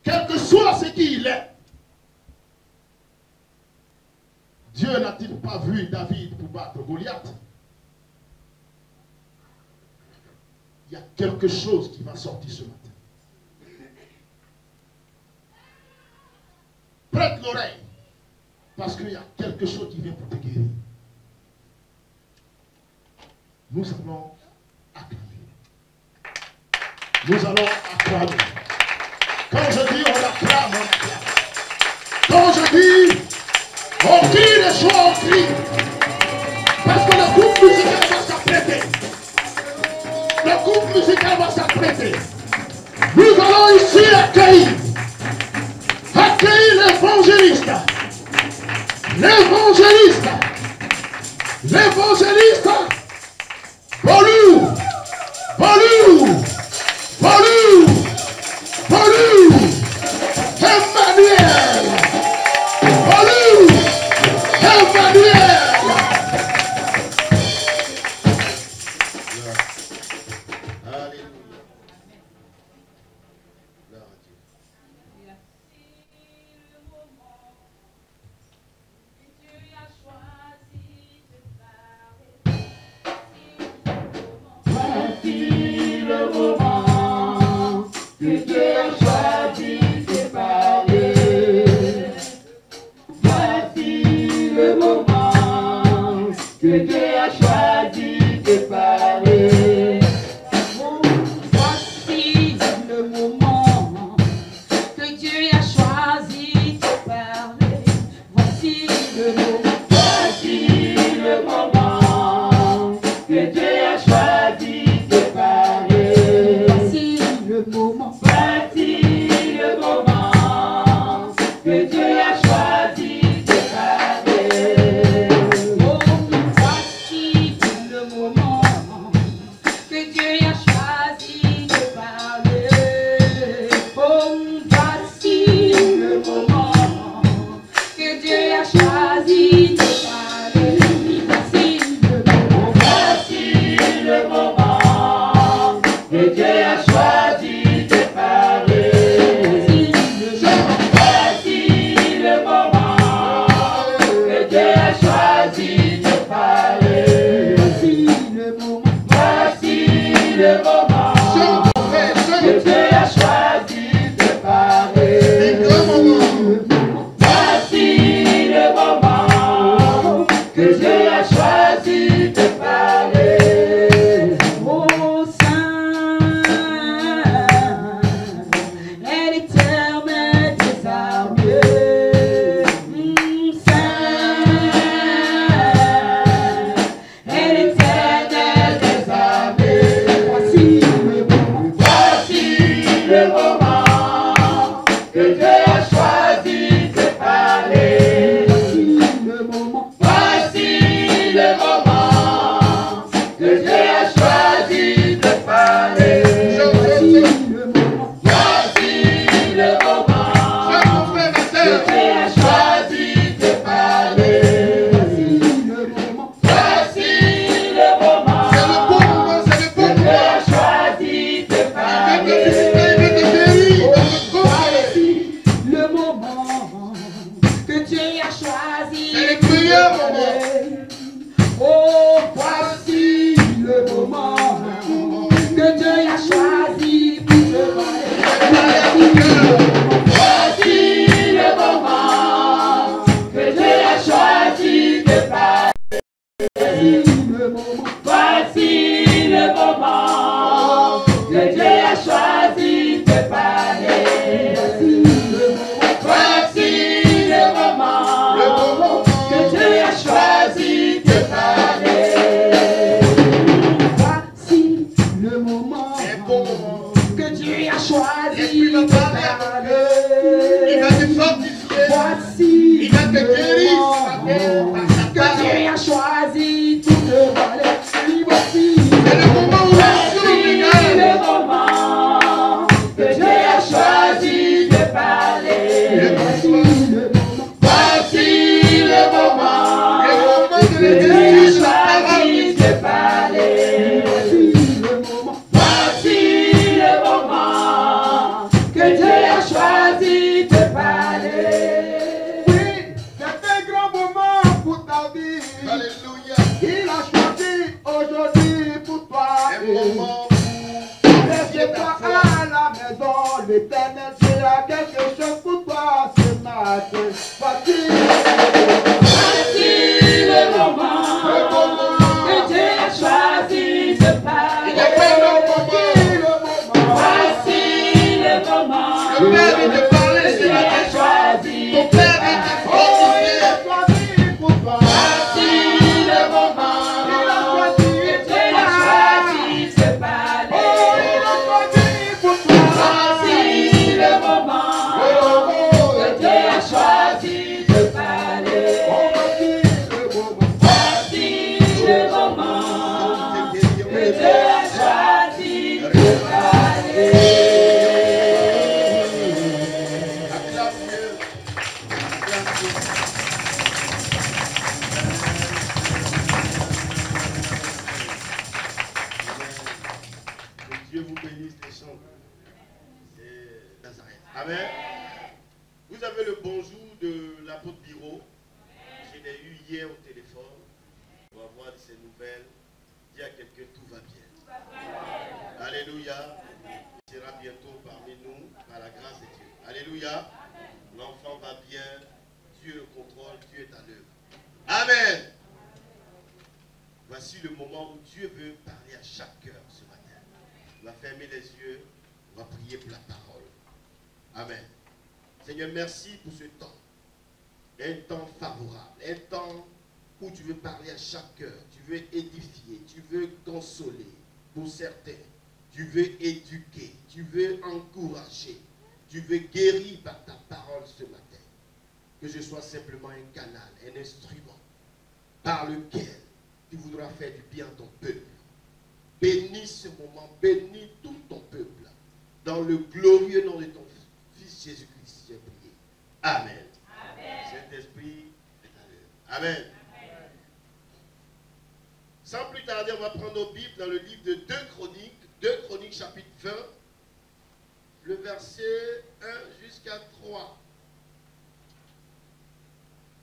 quel que soit ce qu'il est. Dieu n'a-t-il pas vu David pour battre Goliath? Il y a quelque chose qui va sortir ce matin. Prête l'oreille, parce qu'il y a quelque chose qui vient pour te guérir. Nous allons acclamer. Nous allons acclamer. Quand je dis on acclame, on acclame. Quand je dis on crie les joies, on crie. Parce que le groupe musical va s'apprêter. Le groupe musical va s'apprêter. Nous allons ici accueillir l'évangéliste. L'évangéliste. L'évangéliste. Paulou. Paulou. Paulou. Paulou. Emmanuel. Paulou. Emmanuel. Que Dieu a choisi tout de valer. père vient te parler ce matin. Ton père vient te fortifier. Voici le moment que tu as choisi de parler. Voici le moment que tu as choisi de parler. Voici le moment que tu as choisi de parler. Acclame Dieu. Acclame Dieu. Que Dieu vous bénisse les chants. C'est Nazareth. Amen. Vous avez le bonjour de l'apôtre Biro. Je l'ai eu hier au téléphone. On va voir ses nouvelles. Dis à quelqu'un, tout va bien. Alléluia. Il sera bientôt parmi nous par la grâce de Dieu. Alléluia. L'enfant va bien. Dieu le contrôle. Dieu est à l'œuvre. Amen. Voici le moment où Dieu veut parler à chaque cœur ce matin. On va fermer les yeux. On va prier pour la parole. Amen. Seigneur, merci pour ce temps. Un temps favorable. Un temps où tu veux parler à chaque cœur. Tu veux édifier. Tu veux consoler pour certains. Tu veux éduquer. Tu veux encourager. Tu veux guérir par ta parole ce matin. Que je sois simplement un canal, un instrument par lequel tu voudras faire du bien à ton peuple. Bénis ce moment, bénis tout ton peuple. Dans le glorieux nom de ton Fils Jésus-Christ, j'ai prié. Amen. Saint-Esprit est à l'œuvre. Amen. Sans plus tarder, on va prendre nos Bibles dans le livre de 2 Chroniques chapitre 20, le verset 1 jusqu'à 3.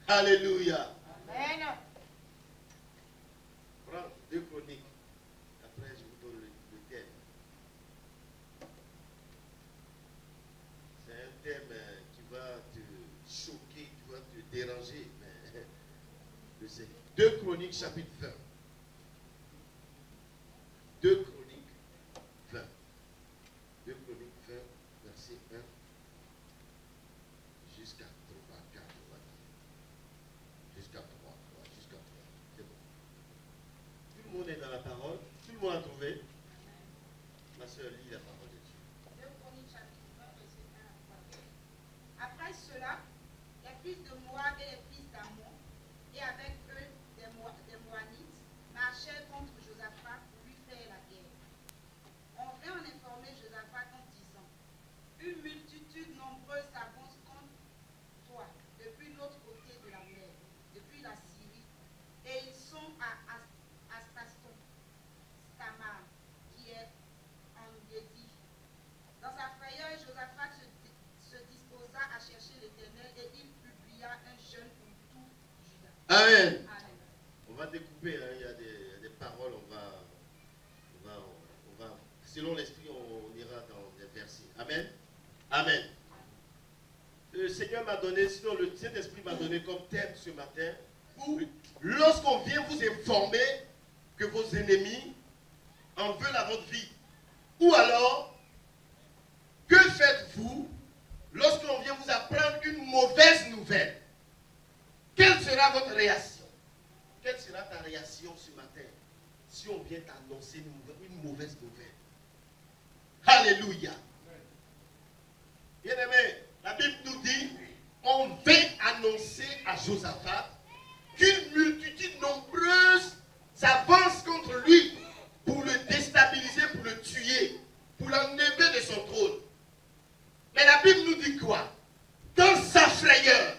Alléluia. Amen. Prends 2 Chroniques. Après, je vous donne le thème. C'est un thème qui va te choquer, qui va te déranger. Mais je sais. 2 Chroniques chapitre 20. 2 Chroniques 20. 2 Chroniques 20, verset 1 jusqu'à 3, 4, on va dire. Jusqu'à 3, jusqu'à 3. C'est bon. Tout le monde est dans la parole. Tout le monde a trouvé. Ma soeur lit la parole de Dieu. 2 Chroniques chapitre 20, verset 1 à 3. Après cela, les fils de Moab et les fils d'Ammon, et avec eux des Moanites, marchèrent contre Josaphat pour lui faire la guerre. On vint en informer Josaphat en disant: une multitude nombreuse s'avance contre toi depuis l'autre côté de la mer, depuis la Syrie, et ils sont à Astaston, Tamar, qui est en Gédi. Dans sa frayeur, Josaphat se disposa à chercher l'Éternel et il publia un jeûne pour tout Juda. Amen. Amen. On va découper, hein. Il y a des paroles, on va, selon l'esprit, on ira dans des versets. Amen. Amen. Le Seigneur m'a donné, sinon le Saint-Esprit m'a donné comme thème ce matin, lorsqu'on vient vous informer que vos ennemis en veulent à votre vie, ou alors, que faites-vous lorsqu'on vient vous apprendre une mauvaise nouvelle? Quelle sera votre réaction? Quelle sera ta réaction ce matin si on vient t'annoncer une mauvaise nouvelle? Alléluia. Bien-aimé, la Bible nous dit, on vint annoncer à Josaphat qu'une multitude nombreuse s'avance contre lui pour le déstabiliser, pour le tuer, pour l'enlever de son trône. Mais la Bible nous dit quoi? Dans sa frayeur,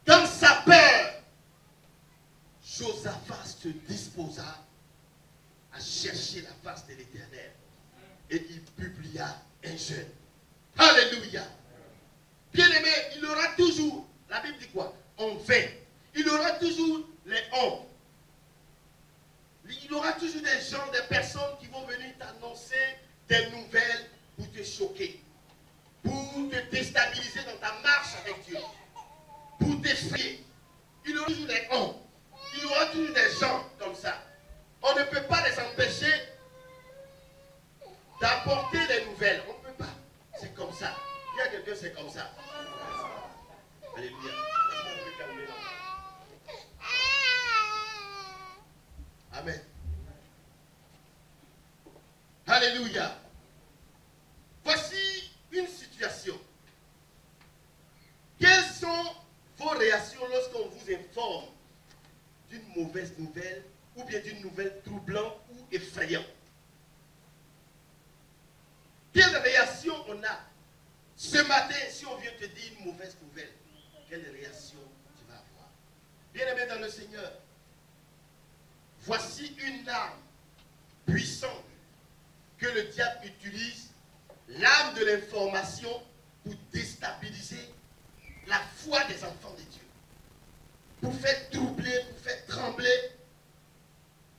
dans sa peur, Josaphat se disposa à chercher la face de l'Éternel. Et il publia un jeûne. Alléluia. Bien-aimé, il aura toujours, la Bible dit quoi? En vain. Il aura toujours les hommes. Il aura toujours des gens, des personnes qui vont venir t'annoncer des nouvelles pour te choquer, pour te déstabiliser dans ta marche avec Dieu, pour t'effrayer. Il aura toujours des hommes. Il aura toujours des gens comme ça. On ne peut pas les empêcher d'apporter les nouvelles. On ne peut pas. C'est comme ça. Il y a quelqu'un, Amen. Alléluia. Voici une situation. Quelles sont vos réactions lorsqu'on vous informe d'une mauvaise nouvelle ou bien d'une nouvelle troublante ou effrayante? Quelle réaction on a? Ce matin, si on vient te dire une mauvaise nouvelle, quelle réaction tu vas avoir? Bien-aimé dans le Seigneur, voici une arme puissante que le diable utilise, l'arme de l'information, pour déstabiliser la foi des enfants de Dieu, pour faire troubler, pour faire trembler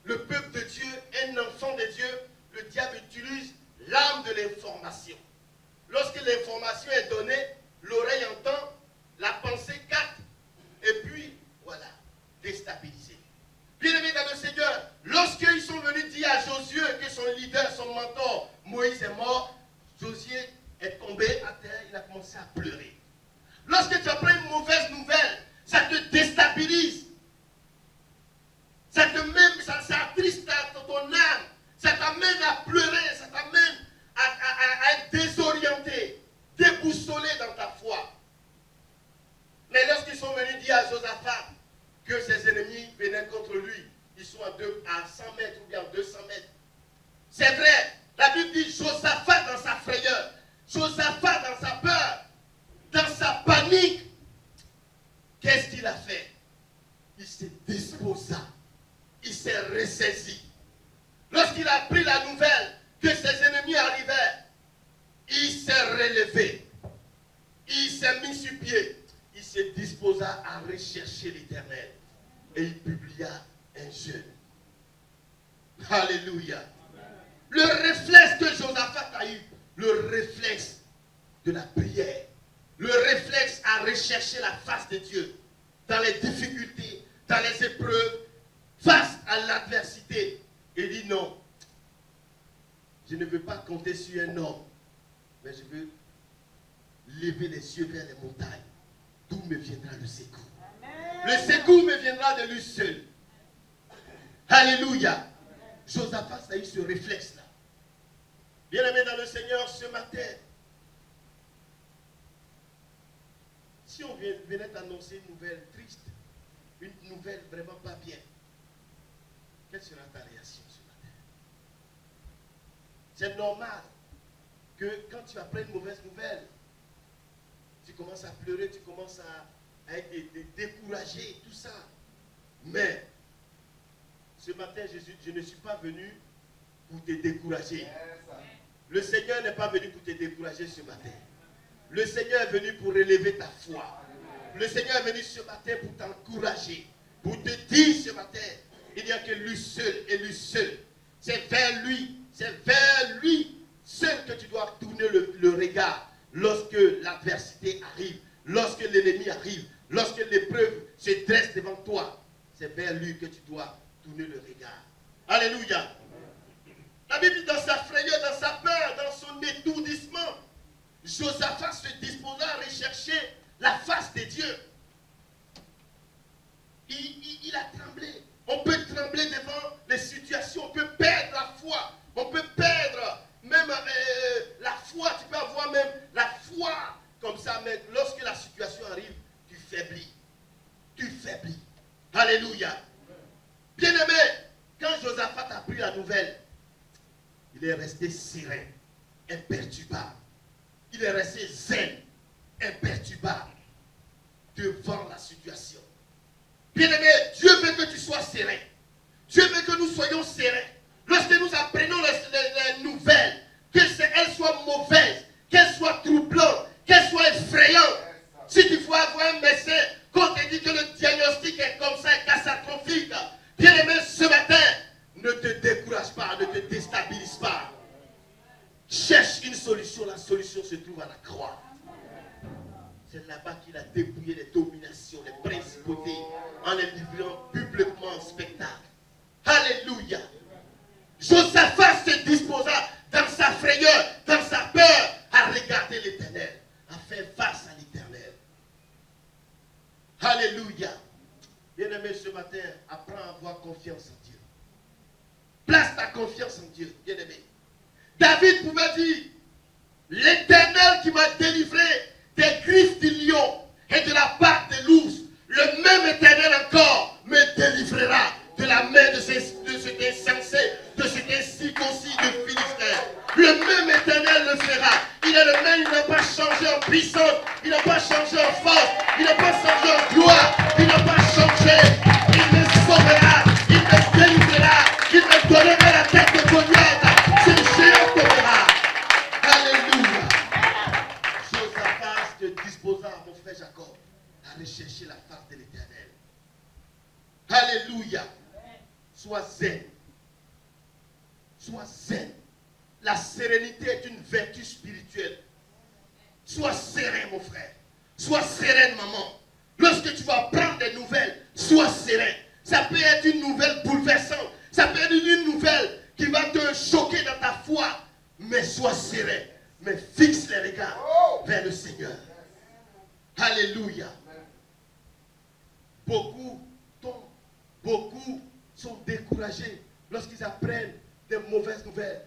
le peuple de Dieu, un enfant de Dieu. Le diable utilise l'arme de l'information. Lorsque l'information est donnée, l'oreille entend, la pensée capte, et puis, voilà, déstabilisé. Bien-aimés dans le Seigneur, lorsqu'ils sont venus dire à Josué que son leader, son mentor, Moïse est mort, Josué est tombé à terre, il a commencé à pleurer. Lorsque tu apprends une mauvaise nouvelle, ça te déstabilise. Ça attriste ton âme. Ça t'amène à pleurer, ça t'amène à être désorienté, déboussolé dans ta foi. Mais lorsqu'ils sont venus dire à Josaphat que ses ennemis venaient contre lui, ils sont à 100 mètres ou bien 200 mètres. C'est vrai, la Bible dit Josaphat dans sa frayeur, Josaphat dans sa peur, dans sa panique, qu'est-ce qu'il a fait? Il s'est disposa, il s'est ressaisi. Lorsqu'il a appris la nouvelle que ses ennemis arrivaient, il s'est relevé, il s'est mis sur pied, il se disposa à rechercher l'Éternel et il publia un jeûne. Alléluia. Le réflexe que Josaphat a eu, le réflexe de la prière, le réflexe à rechercher la face de Dieu dans les difficultés, dans les épreuves, face à l'adversité. Il dit non, je ne veux pas compter sur un homme, mais je veux lever les yeux vers les montagnes, d'où me viendra le secours. Le secours me viendra de lui seul. Alléluia. Josaphat a eu ce réflexe-là. Bien-aimé dans le Seigneur, ce matin, si on venait t'annoncer une nouvelle triste, une nouvelle vraiment pas bien, quelle sera ta réaction ce matin? C'est normal que quand tu apprends une mauvaise nouvelle, tu commences à pleurer, tu commences à être découragé, tout ça. Mais, ce matin, je ne suis pas venu pour te décourager. Le Seigneur n'est pas venu pour te décourager ce matin. Le Seigneur est venu pour relever ta foi. Le Seigneur est venu ce matin pour t'encourager, pour te dire ce matin, il n'y a que lui seul et lui seul. C'est vers lui seul que tu dois tourner le regard lorsque l'adversité arrive, lorsque l'ennemi arrive, lorsque l'épreuve se dresse devant toi. C'est vers lui que tu dois tourner le regard. Alléluia. La Bible dit dans sa frayeur, dans sa peur, dans son étourdissement, Josaphat se disposa à rechercher la face de Dieu. Il a tremblé. On peut trembler devant les situations, on peut perdre la foi, on peut perdre même la foi, tu peux avoir même la foi comme ça, mais lorsque la situation arrive, tu faiblis. Tu faiblis. Alléluia. Bien-aimé, quand Josaphat a pris la nouvelle, il est resté serein, imperturbable. Il est resté zen, imperturbable devant la situation. Bien-aimé, Dieu veut que tu sois serein. Dieu veut que nous soyons sereins. Lorsque nous apprenons les nouvelles, qu'elles soient mauvaises, qu'elles soient troublantes, qu'elles soient effrayantes. Si tu vois avoir un médecin, qu'on te dit que le diagnostic est comme ça, est catastrophique, bien-aimé, ce matin, ne te décourage pas, ne te déstabilise pas. Cherche une solution, la solution se trouve à la croix. C'est là-bas qu'il a dépouillé les dominations, les principautés, en les livrant publiquement en spectacle. Alléluia. Josaphat se disposa dans sa frayeur, dans sa peur, à regarder l'Éternel, à faire face à l'Éternel. Alléluia. Bien-aimé, ce matin, apprends à avoir confiance en Dieu. Place ta confiance en Dieu, bien-aimé. David pouvait dire, l'Éternel qui m'a délivré des griffes du lion et de la patte de l'ours, le même Éternel encore me délivrera de la main de cet insensé, de cet incirconcis de Philistin. Le même Éternel le fera. Il est le même, il n'a pas changé en puissance, il n'a pas changé en force, il n'a pas changé en gloire, il n'a pas changé. Il me sauvera, il me délivrera, il me donnera la tête de Goliath. Ce géant tombera. Alléluia. Josaphat te disposa, mon frère Jacob, à rechercher la face de l'Éternel. Alléluia. Sois zen. Sois zen. La sérénité est une vertu spirituelle. Sois serein, mon frère. Sois sereine, maman. Lorsque tu vas prendre des nouvelles, sois serein. Ça peut être une nouvelle bouleversante. Ça peut être une nouvelle qui va te choquer dans ta foi. Mais sois serein. Mais fixe les regards vers le Seigneur. Alléluia. Beaucoup tombent. Beaucoup sont découragés lorsqu'ils apprennent des mauvaises nouvelles.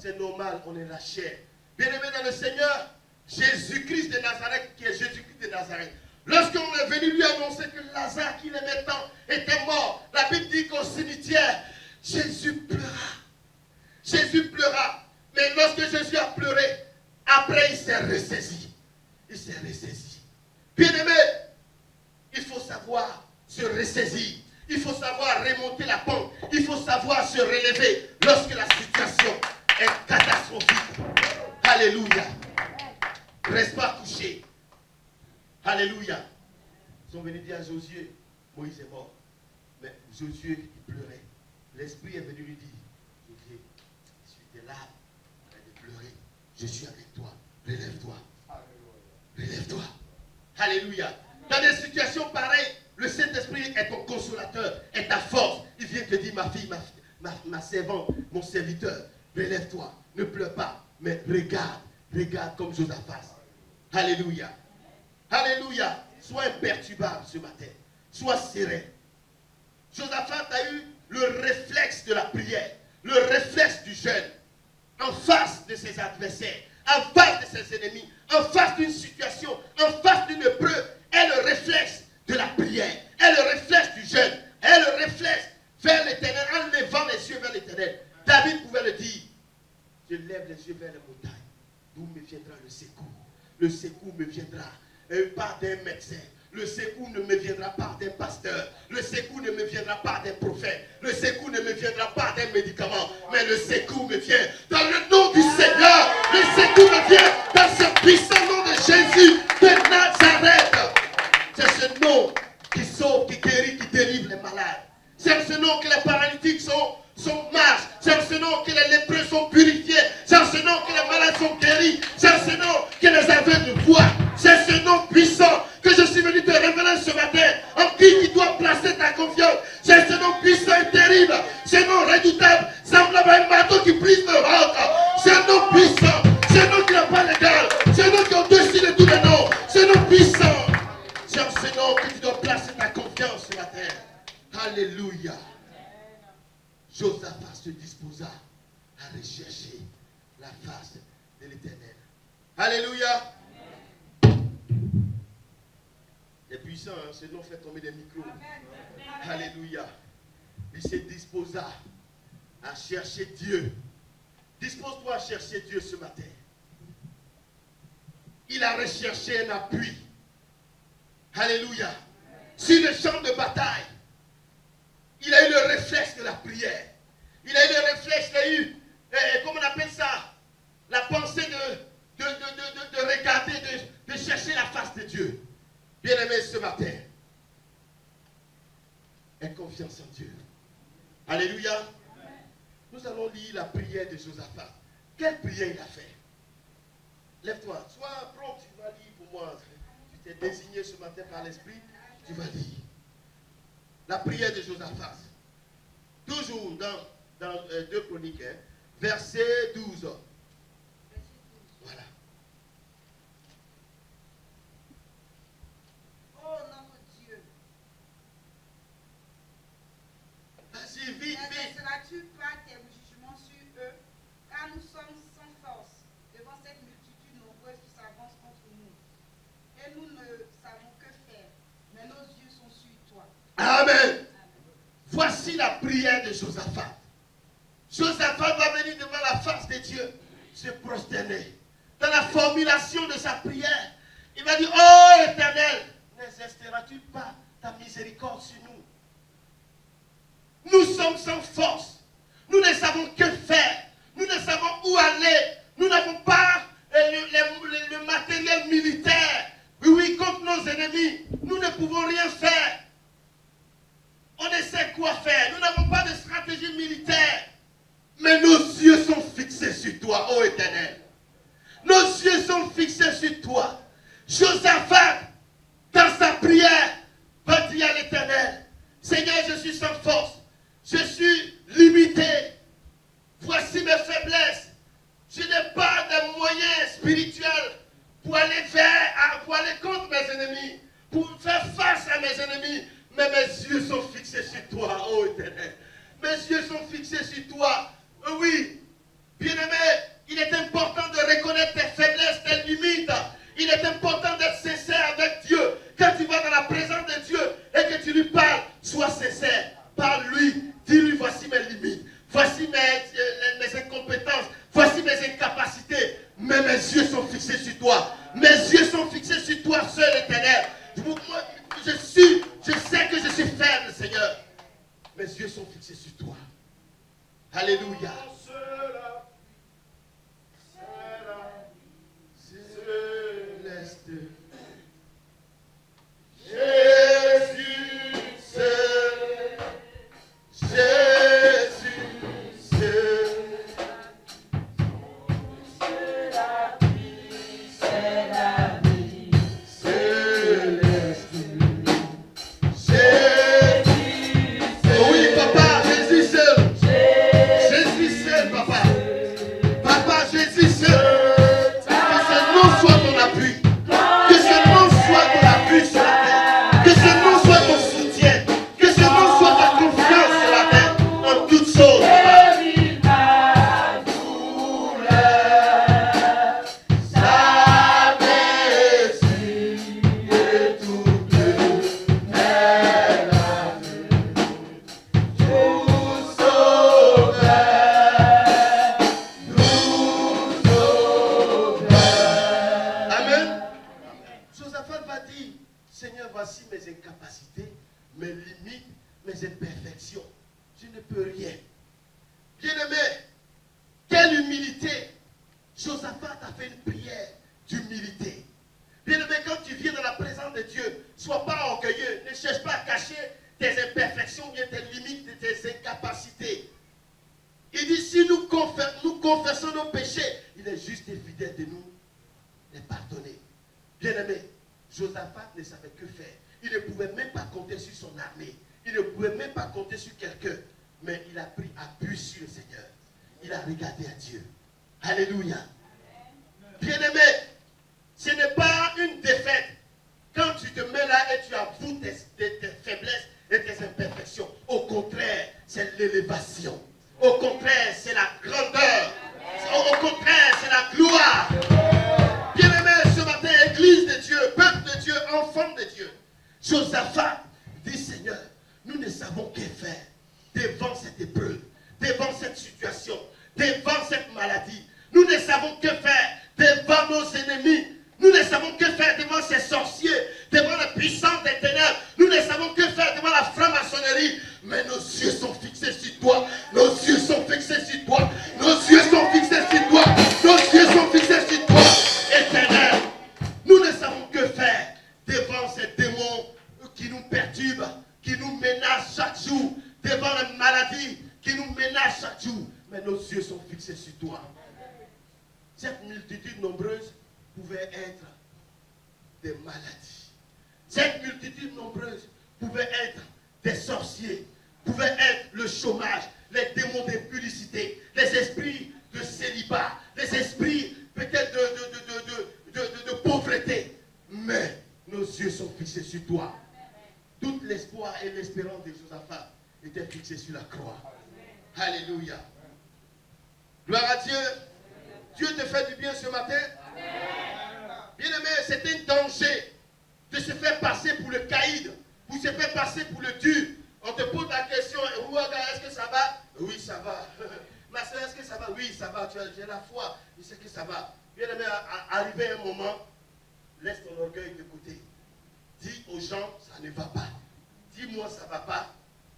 C'est normal, on est la chair. Bien-aimé dans le Seigneur, Jésus-Christ de Nazareth, qui est Jésus-Christ de Nazareth. Lorsqu'on est venu lui annoncer que Lazare, qui l'aimait tant, était mort, la Bible dit qu'au cimetière, Jésus pleura. Jésus pleura. Mais lorsque Jésus a pleuré, après il s'est ressaisi. Il s'est ressaisi. Bien-aimé, il faut savoir se ressaisir. Il faut savoir remonter la pente. Il faut savoir se relever lorsque la situation est catastrophique. Alléluia. Reste pas couché. Alléluia. Ils sont venus dire à Josué, Moïse est mort. Mais Josué, il pleurait. L'Esprit est venu lui dire, Josué, je suis tes larmes, arrête de pleurer. Je suis avec toi. Relève-toi. Relève-toi. Alléluia. Dans des situations pareilles, le Saint-Esprit est ton consolateur, est ta force. Il vient te dire, ma fille, ma servante, mon serviteur, relève-toi, ne pleure pas, mais regarde comme Josaphat. Alléluia. Alléluia. Sois imperturbable ce matin. Sois serein. Josaphat a eu le réflexe de la prière, le réflexe du jeûne, en face de ses adversaires, en face de ses ennemis, en face d'une situation, en face d'une épreuve, est le réflexe de la prière, est le réflexe du jeûne, est le réflexe vers l'éternel, en levant les yeux vers l'éternel. David pouvait le dire, je lève les yeux vers les montagnes, d'où me viendra le secours. Le secours me viendra pas d'un médecin. Le secours ne me viendra pas d'un pasteur. Le secours ne me viendra pas d'un prophète. Le secours ne me viendra pas d'un médicament. Mais le secours me vient dans le nom du Seigneur. Le secours me vient dans ce puissant nom de Jésus de Nazareth. C'est ce nom qui sauve, qui guérit, qui délivre les malades. C'est ce nom que les paralytiques sont marchent. C'est ce nom que les lépreux sont purifiés. C'est ce nom que les malades sont guéris. C'est ce nom que les aveugles voient. C'est ce nom puissant que je suis venu te révéler ce matin. En qui tu dois placer ta confiance. C'est ce nom puissant et terrible. Ce nom redoutable, semblable à un marteau qui brise le roc. C'est un nom puissant. C'est un nom qui n'a pas l'égal. C'est un nom qui est au-dessus de tous les noms. C'est un nom puissant. C'est en ce nom que tu dois placer ta confiance ce matin. Alléluia. Josaphat se disposa à rechercher la face de l'Éternel. Alléluia. C'est puissant, hein? Ce nom fait tomber des micros. Alléluia. Il se disposa à chercher Dieu. Dispose-toi à chercher Dieu ce matin. Il a recherché un appui. Alléluia. Sur le champ de bataille, il a eu le réflexe de la prière. Il a eu le réflexe, il a eu, comment on appelle ça, la pensée de regarder, de chercher la face de Dieu. Bien-aimé, ce matin, aie confiance en Dieu. Alléluia. Nous allons lire la prière de Josaphat. Quelle prière il a fait? Lève-toi, sois prompt, tu vas lire pour moi. Tu t'es désigné ce matin par l'Esprit, tu vas lire. La prière de Josaphat. Toujours dans 2 Chroniques, hein, verset 12. Voilà. Oh notre Dieu, Vas-y, vite, ne vite. laisseras-tu pas tes Voici la prière de Josaphat. Josaphat va venir devant la face de Dieu, se prosterner. Dans la formulation de sa prière, il va dire, oh Éternel, n'exerceras-tu pas ta miséricorde sur nous? Nous sommes sans force. Nous ne savons que faire. Nous ne savons où aller. Nous n'avons pas le matériel militaire. Oui, contre nos ennemis. Nous ne pouvons rien faire. On ne sait quoi faire. Nous n'avons pas de stratégie militaire. Mais nos yeux sont fixés sur toi, ô Éternel. Nos yeux sont fixés sur toi. Josaphat, dans sa prière, va dire à l'Éternel, Seigneur, je suis sans force. Je suis limité. Voici mes faiblesses. Je n'ai pas de moyens spirituels pour aller contre mes ennemis, pour faire face à mes ennemis. Mais mes yeux sont fixés sur toi, ô Éternel. Mes yeux sont fixés sur toi. Oui, bien-aimé, il est important de reconnaître tes faiblesses, tes limites. Il est important d'être sincère avec Dieu. Quand tu vas dans la présence de Dieu et que tu lui parles, sois sincère. Parle-lui. Dis-lui, voici mes limites. Voici mes incompétences. Voici mes incapacités. Mais mes yeux sont fixés sur toi. Mes yeux sont fixés sur toi seul, Éternel. Je sais que je suis faible, Seigneur. Mes yeux sont fixés sur toi. Alléluia. Céleste. Jésus, c'est Jésus, oui, papa, Jésus seul. Jésus seul, papa. Papa, Jésus seul. Que ce nom soit ton appui. Que ce nom soit ton appui sur la terre. Que ce nom soit ton soutien. Que ce nom soit ta confiance sur la terre. En toutes choses. Seigneur, voici mes incapacités, mes limites, mes imperfections. Je ne peux rien. Bien-aimé, quelle humilité. Josaphat a fait une prière d'humilité. Bien-aimé, quand tu viens dans la présence de Dieu, sois pas orgueilleux. Ne cherche pas à cacher tes imperfections, bien tes limites, tes incapacités. Il dit, si nous confessons nos péchés, il est juste et fidèle de nous les pardonner. Bien-aimé, Josaphat ne savait que faire. Il ne pouvait même pas compter sur son armée. Il ne pouvait même pas compter sur quelqu'un. Mais il a pris appui sur le Seigneur. Il a regardé à Dieu. Alléluia. Bien-aimé, ce n'est pas une défaite. Quand tu te mets là et tu avoues tes faiblesses et tes imperfections. Au contraire, c'est l'élévation. Au contraire, c'est la grandeur. Au contraire, c'est la gloire. Bien-aimé, ce matin, Église de Dieu, peuple de Dieu, enfant de Dieu, Josaphat dit, Seigneur, nous ne savons que faire devant cette épreuve, devant cette situation, devant cette maladie. Nous ne savons que faire devant nos ennemis. Nous ne savons que faire devant ces sorciers, devant la puissance des ténèbres. Nous ne savons que faire devant la franc-maçonnerie. Mais nos yeux sont fixés sur toi. Nos yeux sont fixés sur toi. Nos yeux sont fixés sur toi. Nos yeux sont fixés sur toi, Éternel. Nous ne savons que faire devant ces démons qui nous perturbent, qui nous menacent chaque jour, devant les maladies qui nous menacent chaque jour. Mais nos yeux sont fixés sur toi. Cette multitude nombreuse pouvait être des maladies. Cette multitude nombreuse pouvait être des sorciers, pouvait être le chômage, les démons d'impudicité, les esprits de célibat, les esprits peut-être de pauvreté. Mais nos yeux sont fixés sur toi. Tout l'espoir et l'espérance de Josaphat étaient fixés sur la croix. Alléluia. Gloire à Dieu. Dieu te fait du bien ce matin. Bien-aimé, c'est un danger de se faire passer pour le caïd, pour se faire passer pour le dur, On te pose la question, Rouaga, est-ce que ça va? Oui, ça va. Ma soeur, est-ce que ça va? Oui, ça va. Tu as la foi. Je sais que ça va. Bien aimé, arrivé un moment, laisse ton orgueil de côté. Dis aux gens, ça ne va pas. Dis-moi, ça ne va pas.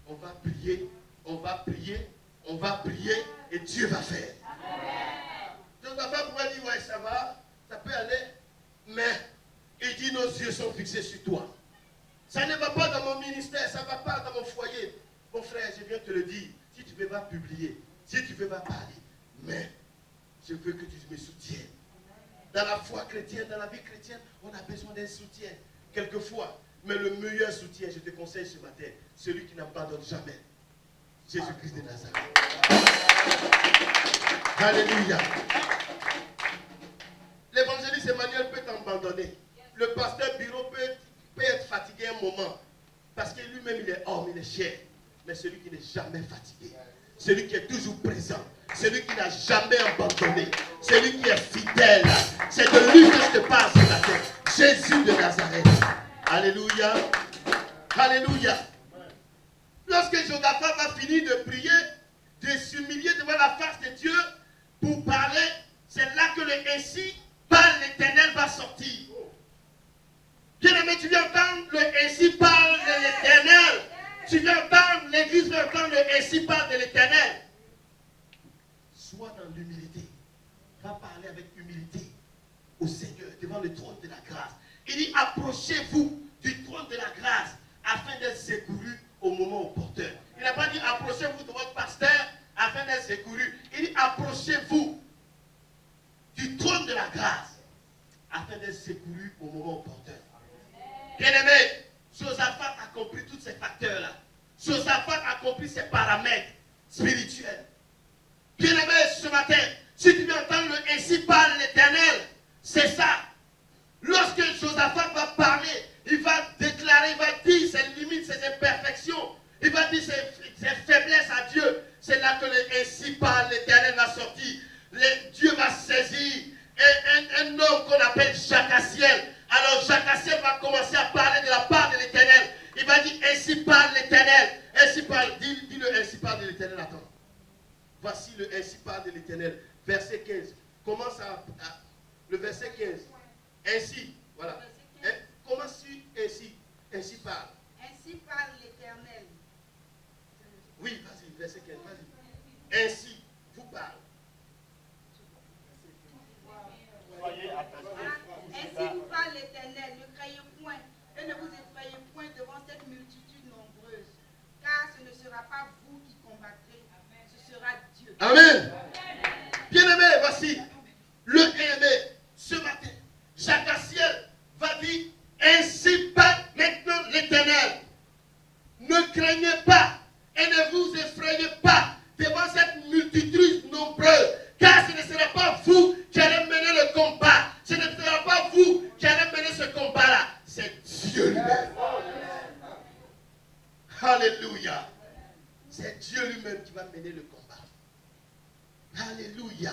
On va prier, on va prier, on va prier et Dieu va faire. Donc la femme pourrait dire, ouais, ça va, ça peut aller, mais il dit, nos yeux sont fixés sur toi. Ça ne va pas dans mon ministère, ça ne va pas dans mon foyer. Mon frère, je viens te le dire, si tu ne veux pas publier, si tu ne veux pas parler, mais je veux que tu me soutiennes. Dans la foi chrétienne, dans la vie chrétienne, on a besoin d'un soutien, quelquefois. Mais le meilleur soutien, je te conseille ce matin, celui qui n'abandonne jamais. Jésus-Christ de Nazareth. Alléluia. L'évangéliste Emmanuel peut t'abandonner. Le pasteur Bureau peut être fatigué un moment. Parce que lui-même, il est homme, il est chair. Mais celui qui n'est jamais fatigué, celui qui est toujours présent, celui qui n'a jamais abandonné, celui qui est fidèle, c'est de lui que je te parle ce matin. Jésus de Nazareth. Alléluia. Alléluia. Lorsque Josaphat va finir de prier, de s'humilier devant la face de Dieu pour parler, c'est là que le ainsi parle l'Éternel va sortir. Bien-aimé, tu viens entendre le ainsi parle de l'Éternel. Tu viens entendre, l'Église vient entendre le ainsi parle de l'Éternel. Sois dans l'humilité. Va parler avec humilité au Seigneur devant le trône de la grâce. Il dit, approchez-vous du trône de la grâce afin d'être secouru au moment opportun. Il n'a pas dit, approchez-vous de votre pasteur afin d'être secouru. Il dit, approchez-vous du trône de la grâce afin d'être secouru au moment opportun. Bien-aimé, Josaphat a compris tous ces facteurs-là. Josaphat a compris ces paramètres spirituels. Bien-aimé, ce matin, si tu veux entendre le ainsi parle l'Éternel, c'est ça. Lorsque Josaphat va parler, il va déclarer, il va dire ses limites, ses imperfections, il va dire ses faiblesses à Dieu. C'est là que le ainsi parle l'Éternel va sortir. Dieu va saisir un homme qu'on appelle Jacassiel. Alors Jacassiel va commencer à parler de la part de l'Éternel. Il va dire ainsi parle l'Éternel. Ainsi parle, dis le ainsi parle de l'Éternel. Attends. Voici le ainsi parle de l'Éternel. Verset 15. Commence le verset 15. Ainsi, voilà. Commence sur ainsi. Ainsi parle. Ainsi parle l'Éternel. Oui, vas-y, verset 15, vas-y. Ainsi vous parle. Soyez attentifs. Ainsi vous parle l'Éternel, ne craignez point et ne vous effrayez point devant cette multitude nombreuse, car ce ne sera pas vous qui combattrez, ce sera Dieu. Amen. Bien-aimé, voici le bien-aimé ce matin. Jacassiel va dire ainsi parle maintenant l'Éternel. Ne craignez pas et ne vous effrayez pas devant cette multitude nombreuse, car ce ne sera pas vous qui allez mener le combat. Ce ne sera pas vous qui allez mener ce combat-là. C'est Dieu lui-même. Alléluia. C'est Dieu lui-même qui va mener le combat. Alléluia.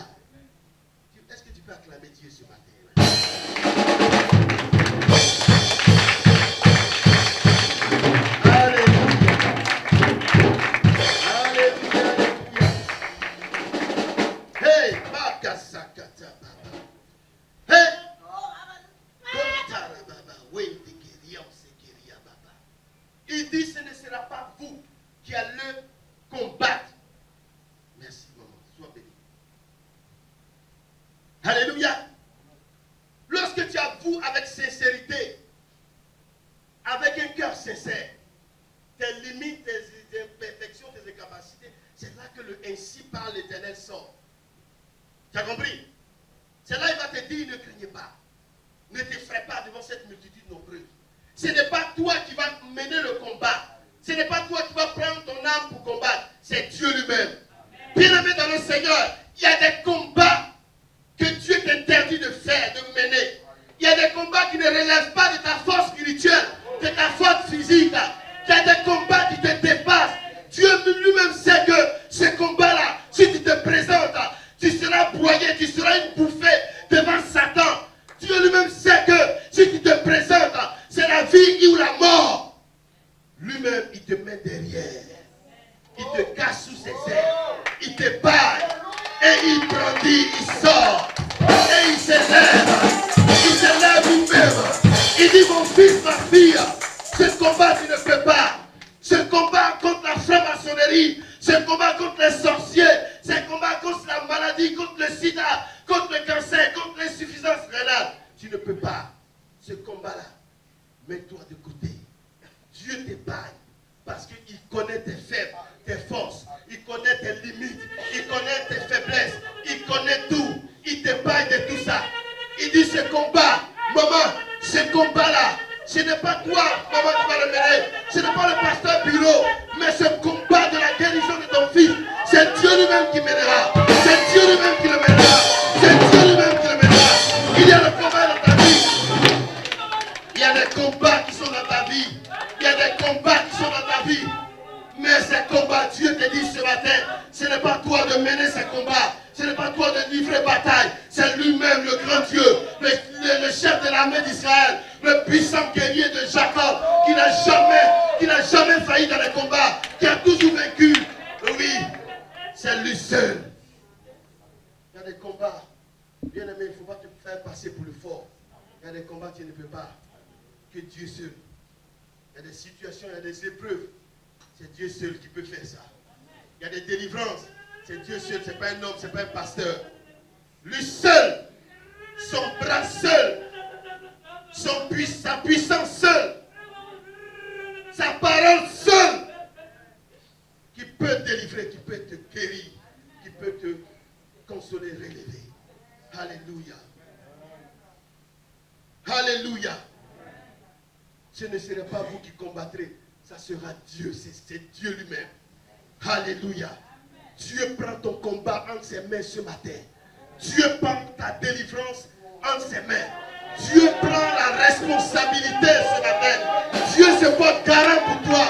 Est-ce que tu peux acclamer Dieu ce matin? Alléluia. Alléluia. Alléluia. Hey, Makasakata Baba. Hey. Kontara Baba. Baba. Il dit ce ne sera pas vous qui allez combattre. Merci maman, sois béni. Alléluia. Lorsque tu avoues avec sincérité, avec un cœur sincère, tes limites, tes imperfections, tes incapacités, c'est là que le ainsi parle l'Éternel sort. Tu as compris? C'est là qu'il va te dire, ne craignez pas. Ne t'effraie pas devant cette multitude nombreuse. Ce n'est pas toi qui vas mener le combat. Ce n'est pas toi qui vas prendre ton âme pour combattre. C'est Dieu lui-même. Bien-aimé dans le Seigneur, il y a des combats que Dieu t'interdit de faire, de mener. Il y a des combats qui ne relèvent pas de ta force spirituelle, de ta force physique. Il y a des combats qui te dépassent. Dieu lui-même sait que ce combat-là, si tu te présentes, tu seras broyé, tu seras une bouffée devant Satan. Dieu lui-même sait que si tu te présentes, c'est la vie ou la mort. Lui-même, il te met derrière. dépaille. Et il brandit, il sort. Et il s'élève lui-même. Il dit, mon fils, ma fille, ce combat tu ne peux pas. Ce combat contre la franc-maçonnerie, ce combat contre les sorciers, ce combat contre la maladie, contre le sida, contre le cancer, contre l'insuffisance rénale. Tu ne peux pas. Ce combat-là, mets-toi de côté. Dieu t'épargne parce qu'il connaît tes faibles, tes forces, il connaît tes limites, il connaît tes faiblesses, il connaît tout. Il t'épargne de tout ça. Il dit ce combat, maman, ce combat-là, ce n'est pas toi, maman, qui va le mener. Ce n'est pas le pasteur Bureau, mais ce combat de la guérison de ton fils, c'est Dieu lui-même qui mènera. C'est Dieu lui-même qui le mènera. C'est Dieu lui-même qui le mènera. Il y a le combat dans ta vie. Il y a des combats qui sont dans ta vie. Il y a des combats qui sont dans ta vie. Mais ces combats, Dieu te dit ce matin, ce n'est pas toi de mener ces combats. Ce n'est pas toi de livrer bataille. C'est lui-même, le grand Dieu, le chef de l'armée d'Israël, le puissant guerrier de Jacob, qui n'a jamais failli dans les combats, qui a toujours vaincu. Oui, c'est lui seul. Il y a des combats. Bien aimé, il ne faut pas te faire passer pour le fort. Il y a des combats que tu ne peux pas. Que Dieu seul. Il y a des situations, il y a des épreuves. C'est Dieu seul qui peut faire ça. Il y a des délivrances. C'est Dieu seul, ce n'est pas un homme, ce n'est pas un pasteur. Lui seul, son bras seul, sa puissance seule, sa parole seule, qui peut te délivrer, qui peut te guérir, qui peut te consoler, relever. Alléluia. Alléluia. Ce ne sera pas vous qui combattrez, ça sera Dieu, c'est Dieu lui-même. Alléluia. Dieu prend ton combat entre ses mains ce matin. Dieu prend ta délivrance entre ses mains. Dieu prend la responsabilité ce matin. Dieu se porte garant pour toi.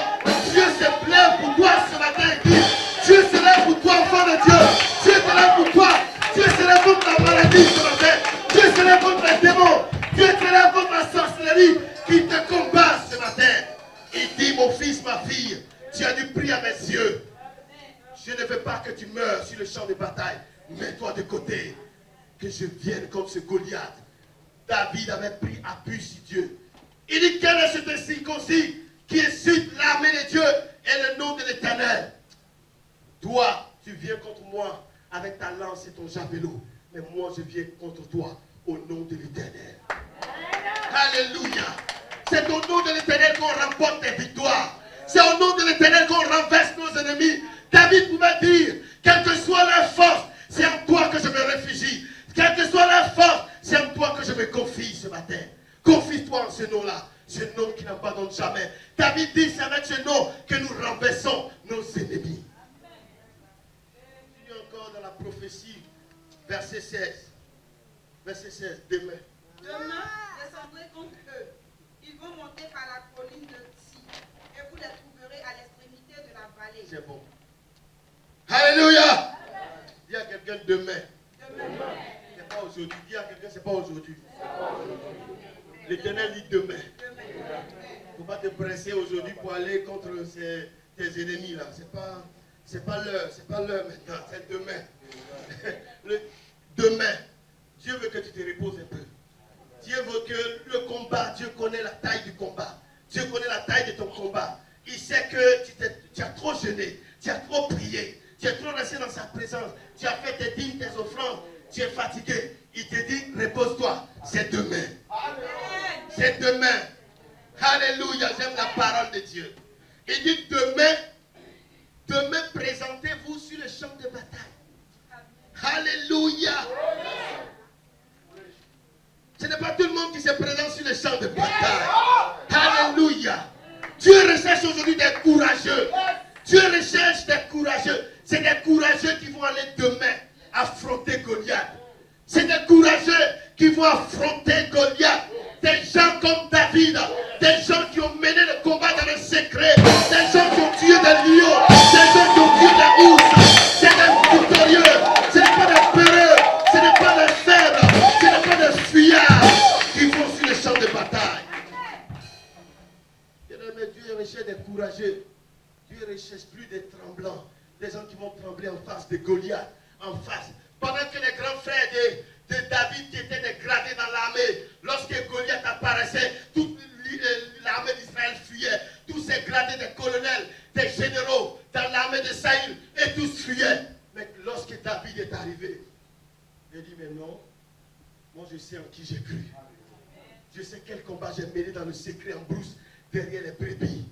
Dieu se plaît pour toi ce matin. Dieu se lève pour toi, enfant de Dieu. Dieu se lève pour toi. Dieu se lève contre la maladie ce matin. Dieu se lève contre les démons. Dieu se lève contre la sorcellerie qui te combat ce matin. Il dit, mon fils, ma fille, tu as du prix à mes yeux. Je ne veux pas que tu meurs sur le champ de bataille. Mets-toi de côté. Que je vienne comme ce Goliath. David avait pris appui sur Dieu. Il dit, quel est cet incirconcis qui insulte l'armée de Dieu et le nom de l'Éternel? Toi, tu viens contre moi avec ta lance et ton javelot. Mais moi, je viens contre toi au nom de l'Éternel. Alléluia. C'est au nom de l'Éternel qu'on remporte tes victoires. C'est au nom de l'Éternel qu'on renverse nos ennemis. David pouvait dire, quelle que soit la force, c'est en toi que je me réfugie. Quelle que soit la force, c'est en toi que je me confie ce matin. Confie-toi en ce nom-là, ce nom qui n'abandonne jamais. David dit, c'est avec ce nom que nous renversons nos ennemis. Continue encore dans la prophétie, verset 16. Verset 16, demain. Demain, descendrez contre eux. Ils vont monter par la colline de Si, et vous les trouverez à l'extrémité de la vallée. C'est bon. Alléluia. Dis à quelqu'un demain. C'est pas aujourd'hui. Dis à quelqu'un, c'est pas aujourd'hui. L'Éternel dit demain. Il ne faut pas te presser aujourd'hui pour aller contre tes ennemis là. C'est pas l'heure maintenant, c'est demain. Demain, Dieu veut que tu te reposes un peu. Dieu veut que le combat, Dieu connaît la taille du combat. Dieu connaît la taille de ton combat. Il sait que tu as trop jeûné, tu as trop prié. Tu es trop resté dans sa présence. Tu as fait tes dîmes, tes offrandes. Tu es fatigué. Il te dit, repose-toi. C'est demain. C'est demain. Alléluia. J'aime la parole de Dieu. Il dit, demain, présentez-vous sur le champ de bataille. Alléluia. Ce n'est pas tout le monde qui se présente sur le champ de bataille. Alléluia. Dieu recherche aujourd'hui des courageux. Dieu recherche des courageux. C'est des courageux qui vont aller demain affronter Goliath. C'est des courageux qui vont affronter Goliath. Des gens comme David, des gens qui ont mené le combat dans le secret, des gens qui ont tué des lions, des gens qui trembler en face de Goliath, en face. Pendant que les grands frères de David qui étaient dégradés dans l'armée, lorsque Goliath apparaissait, toute l'armée d'Israël fuyait. Tous ces gradés des colonels, des généraux dans l'armée de Saül, et tous fuyaient. Mais lorsque David est arrivé, il a dit, mais non, moi je sais en qui j'ai cru. Je sais quel combat j'ai mené dans le secret en brousse, derrière les brebis.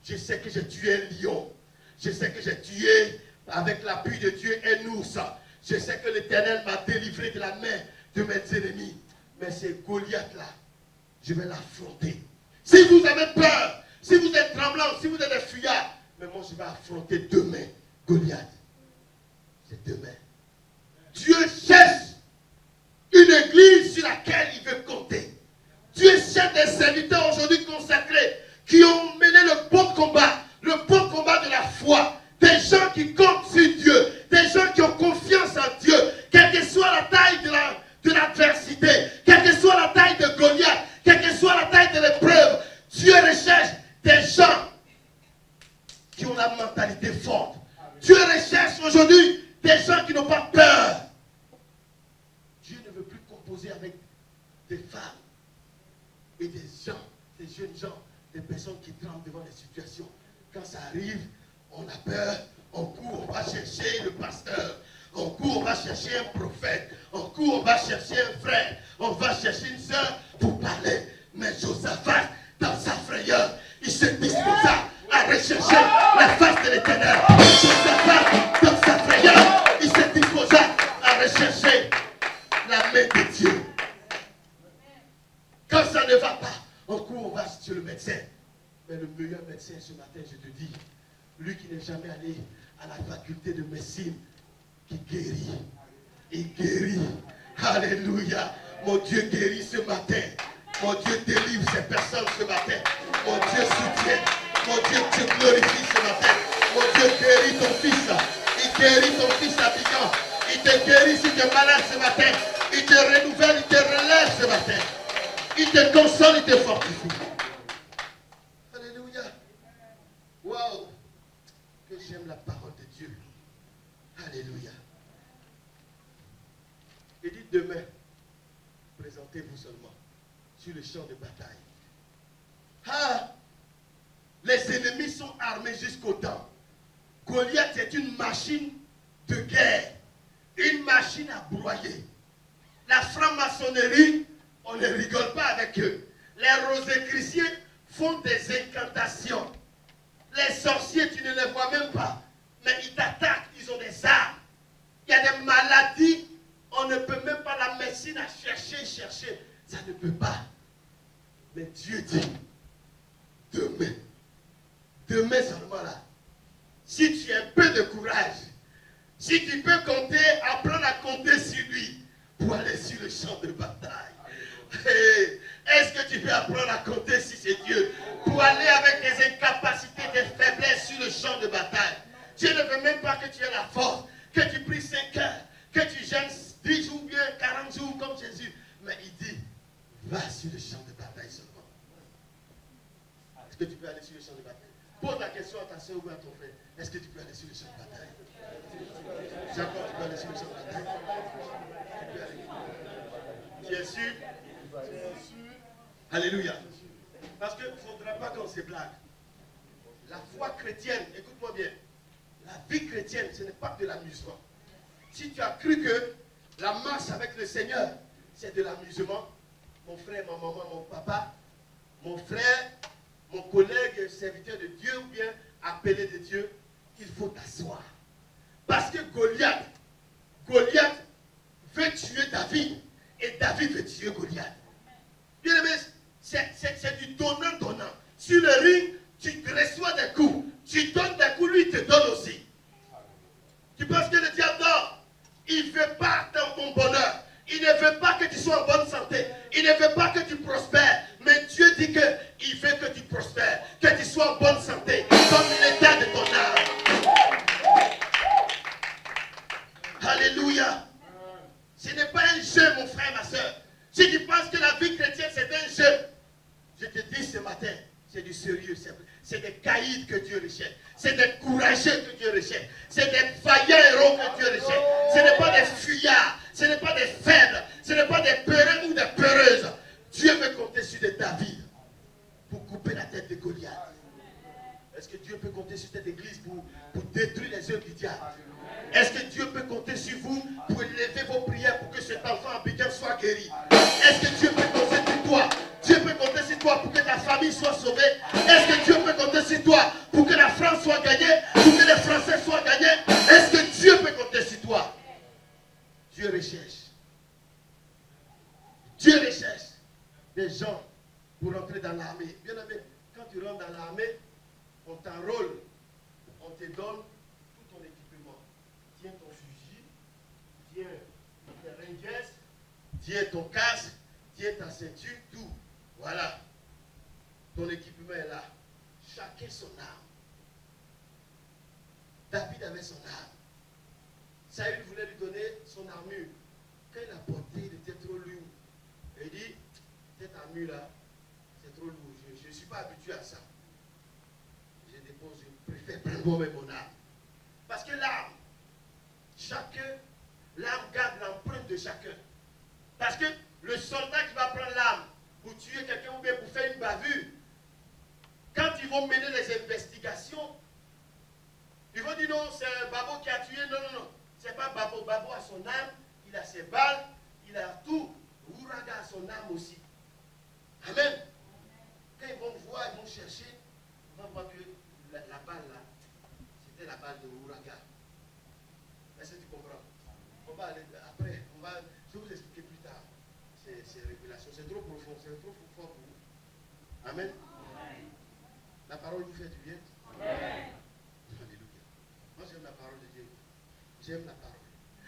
Je sais que j'ai tué un lion. Je sais que j'ai tué, avec l'appui de Dieu, un ours. Je sais que l'Éternel m'a délivré de la main de mes ennemis. Mais c'est Goliath-là, je vais l'affronter. Si vous avez peur, si vous êtes tremblant, si vous êtes des fuyards, mais moi je vais affronter demain Goliath. C'est demain. Dieu cherche une église sur laquelle il veut compter. Dieu cherche des serviteurs aujourd'hui consacrés qui ont mené le bon combat de la foi. Des gens qui comptent sur Dieu, des gens qui ont confiance en Dieu, quelle que soit la taille de l'adversité, quelle que soit la taille de Goliath, quelle que soit la taille de l'épreuve. Dieu recherche des gens qui ont la mentalité forte. Dieu recherche aujourd'hui des gens qui n'ont pas peur. Dieu ne veut plus composer avec des femmes et des gens, des jeunes gens, des personnes qui tremblent devant les situations. Quand ça arrive, on a peur, on court, on va chercher le pasteur, on court, on va chercher un prophète, on court, on va chercher un frère, on va chercher une soeur pour parler. Mais Josaphat, dans sa frayeur, il se disposa à rechercher la face de l'Éternel. Josaphat, dans sa frayeur, il se disposa à rechercher la main de Dieu. Quand ça ne va pas, on court, on va chez le médecin. Mais le meilleur médecin ce matin, je te dis, lui qui n'est jamais allé à la faculté de médecine, qui guérit. Il guérit. Alléluia. Mon Dieu guérit ce matin. Mon Dieu délivre ces personnes ce matin. Mon Dieu soutient. Mon Dieu te glorifie ce matin. Mon Dieu guérit ton fils. Il guérit ton fils Abidjan. Il te guérit si tu es malade ce matin. Il te renouvelle, il te relève ce matin. Il te console, il te fortifie. Alléluia. Wow. Que j'aime la parole de Dieu. Alléluia. Et dites demain, présentez-vous seulement sur le champ de bataille. Ah, les ennemis sont armés jusqu'aux dents. Goliath est une machine de guerre, une machine à broyer. La franc-maçonnerie, on ne rigole pas avec eux. Les rosicruciens font des incantations. Les sorciers, tu ne les vois même pas. Mais ils t'attaquent, ils ont des armes. Il y a des maladies, on ne peut même pas la médecine à chercher. Ça ne peut pas. Mais Dieu dit, demain seulement là, si tu as un peu de courage, si tu peux compter, apprendre à compter sur lui pour aller sur le champ de bataille. Hey, est-ce que tu peux apprendre à compter si c'est Dieu pour aller avec tes incapacités, tes faiblesses sur le champ de bataille? Dieu ne veut même pas que tu aies la force, que tu pries 5 heures, que tu jeûnes 10 jours, bien 40 jours comme Jésus. Mais il dit, va sur le champ de bataille seulement. Est-ce que tu peux aller sur le champ de bataille? Pose la question à ta soeur ou à ton frère. Est-ce que tu peux aller sur le champ de bataille? Jacob, tu peux aller sur le champ de bataille? Tu peux aller. Tu es sûr? Alléluia. Parce qu'il ne faudra pas qu'on se blague. La foi chrétienne, écoute-moi bien, la vie chrétienne, ce n'est pas de l'amusement. Si tu as cru que la marche avec le Seigneur, c'est de l'amusement, mon frère, ma maman, mon papa, mon frère, mon collègue, serviteur de Dieu ou bien appelé de Dieu, il faut t'asseoir. Parce que Goliath veut tuer David et David veut tuer Goliath. Bien aimé, c'est du donnant-donnant. Sur le ring, tu reçois des coups. Tu donnes des coups, lui il te donne aussi. Tu penses que le diable dort? Il ne veut pas ton bonheur. Il ne veut pas que tu sois en bonne santé. Il ne veut pas que tu prospères. Mais Dieu dit qu'il veut que tu prospères. Que tu sois en bonne santé. Comme l'état de ton âme. Alléluia. Ce n'est pas un jeu, mon frère, ma soeur. Si tu penses que la vie chrétienne, c'est un jeu, je te dis ce matin, c'est du sérieux. c'est des caïds que Dieu recherche. C'est des courageux que Dieu recherche. C'est des vaillants héros que Dieu recherche. Ce n'est pas des fuyards. Ce n'est pas des faibles. Ce n'est pas des peureux ou des peureuses. Dieu peut compter sur des David pour couper la tête de Goliath. Est-ce que Dieu peut compter sur cette église pour détruire les œuvres du diable? Est-ce que Dieu peut compter sur vous pour élever vos prières pour que cet enfant Abidjan soit guéri? Est-ce que Dieu peut compter sur toi? Dieu peut compter sur toi pour que ta famille soit sauvée? Est-ce que Dieu peut compter sur toi pour que la France soit gagnée? Pour que les Français soient gagnés? Est-ce que Dieu peut compter sur toi? Dieu recherche. Dieu recherche des gens pour entrer dans l'armée. Bien aimé, quand tu rentres dans l'armée, on t'enrôle, on te donne tout ton équipement. Tiens ton fusil, tiens tes rangers, tiens ton casque, tiens ta ceinture, tout. Voilà. Ton équipement est là. Chacun son arme. David avait son arme. Saül voulait lui donner son armure. Quand il a porté, il était trop lourd. Il dit, cette armure-là, c'est trop lourd. Je ne suis pas habitué à ça. Je préfère prendre moi-même mon arme. Parce que l'arme, l'arme garde l'empreinte de chacun. Parce que le soldat qui va prendre l'arme pour tuer quelqu'un ou bien pour faire une bavure, quand ils vont mener les investigations, ils vont dire non, c'est Babo qui a tué. Non, non, non. C'est pas Babo. Babo a son arme, il a ses balles, il a tout. Ouraga a son arme aussi. Amen. Quand ils vont voir, ils vont chercher, ils vont voir que la balle là, c'était la balle de Ouraga. Est-ce que tu comprends? On va aller après, je vais vous expliquer plus tard. C'est révélation, c'est trop profond, c'est trop fort pour vous. Amen. La parole vous fait du bien. Alléluia. Moi j'aime la parole de Dieu. J'aime la parole.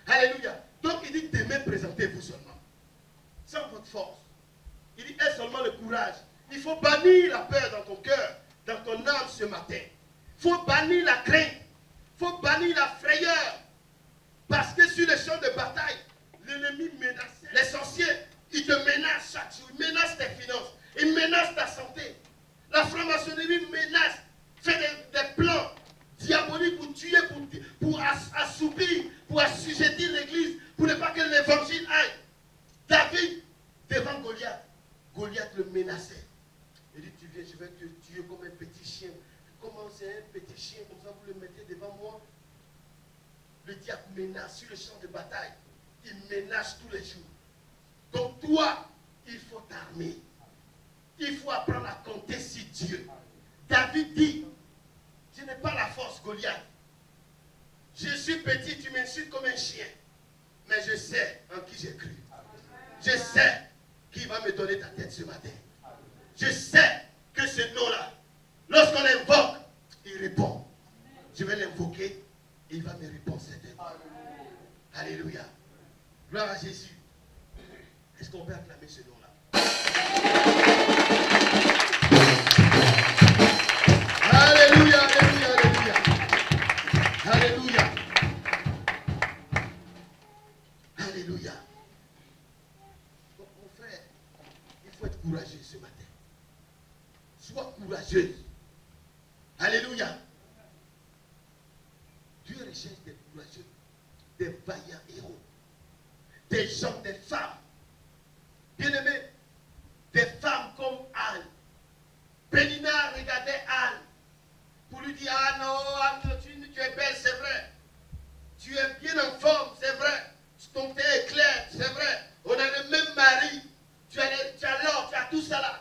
Alléluia. Donc il dit demain présentez-vous seulement. Sans votre force. Il dit aie seulement le courage. Il faut bannir la peur dans ton cœur, dans ton âme ce matin. Il faut bannir la crainte. Il faut bannir la frayeur. Parce que sur le champ de bataille, l'ennemi menace. Les sorciers, ils te menacent chaque jour. Ils menacent tes finances. Ils menacent ta santé. La franc-maçonnerie menace. Fait des plans diaboliques pour tuer, pour assoupir, pour assujettir l'église, pour ne pas que l'évangile aille. David, devant Goliath, Goliath le menaçait. Il dit, tu viens, je vais te tuer comme un petit chien. Comment c'est un petit chien, comme ça vous le mettez devant moi? Le diable menace sur le champ de bataille. Il menace tous les jours. Donc toi, il faut t'armer. Il faut apprendre à compter sur Dieu. David dit, je n'ai pas la force, Goliath. Je suis petit, tu m'insultes comme un chien. Mais je sais en qui j'ai cru. Je sais qui va me donner ta tête ce matin. Je sais que ce nom-là, lorsqu'on l'invoque, il répond. Je vais l'invoquer et il va me répondre certainement. Alléluia. Gloire à Jésus. Est-ce qu'on peut acclamer ce nom-là? Alléluia, alléluia, alléluia. Alléluia. Alléluia. Donc, mon frère, il faut être courageux ce matin. Sois courageuse. Alléluia. Dieu recherche des courageux, des vaillants héros, des gens, des femmes. Bien-aimés, des femmes comme Anne. Pénina regardait Anne pour lui dire, ah non, Anne, tu es belle, c'est vrai. Tu es bien en forme, c'est vrai. Ton teint est clair, c'est vrai. On a le même mari. Tu as l'or, tu as tout ça là.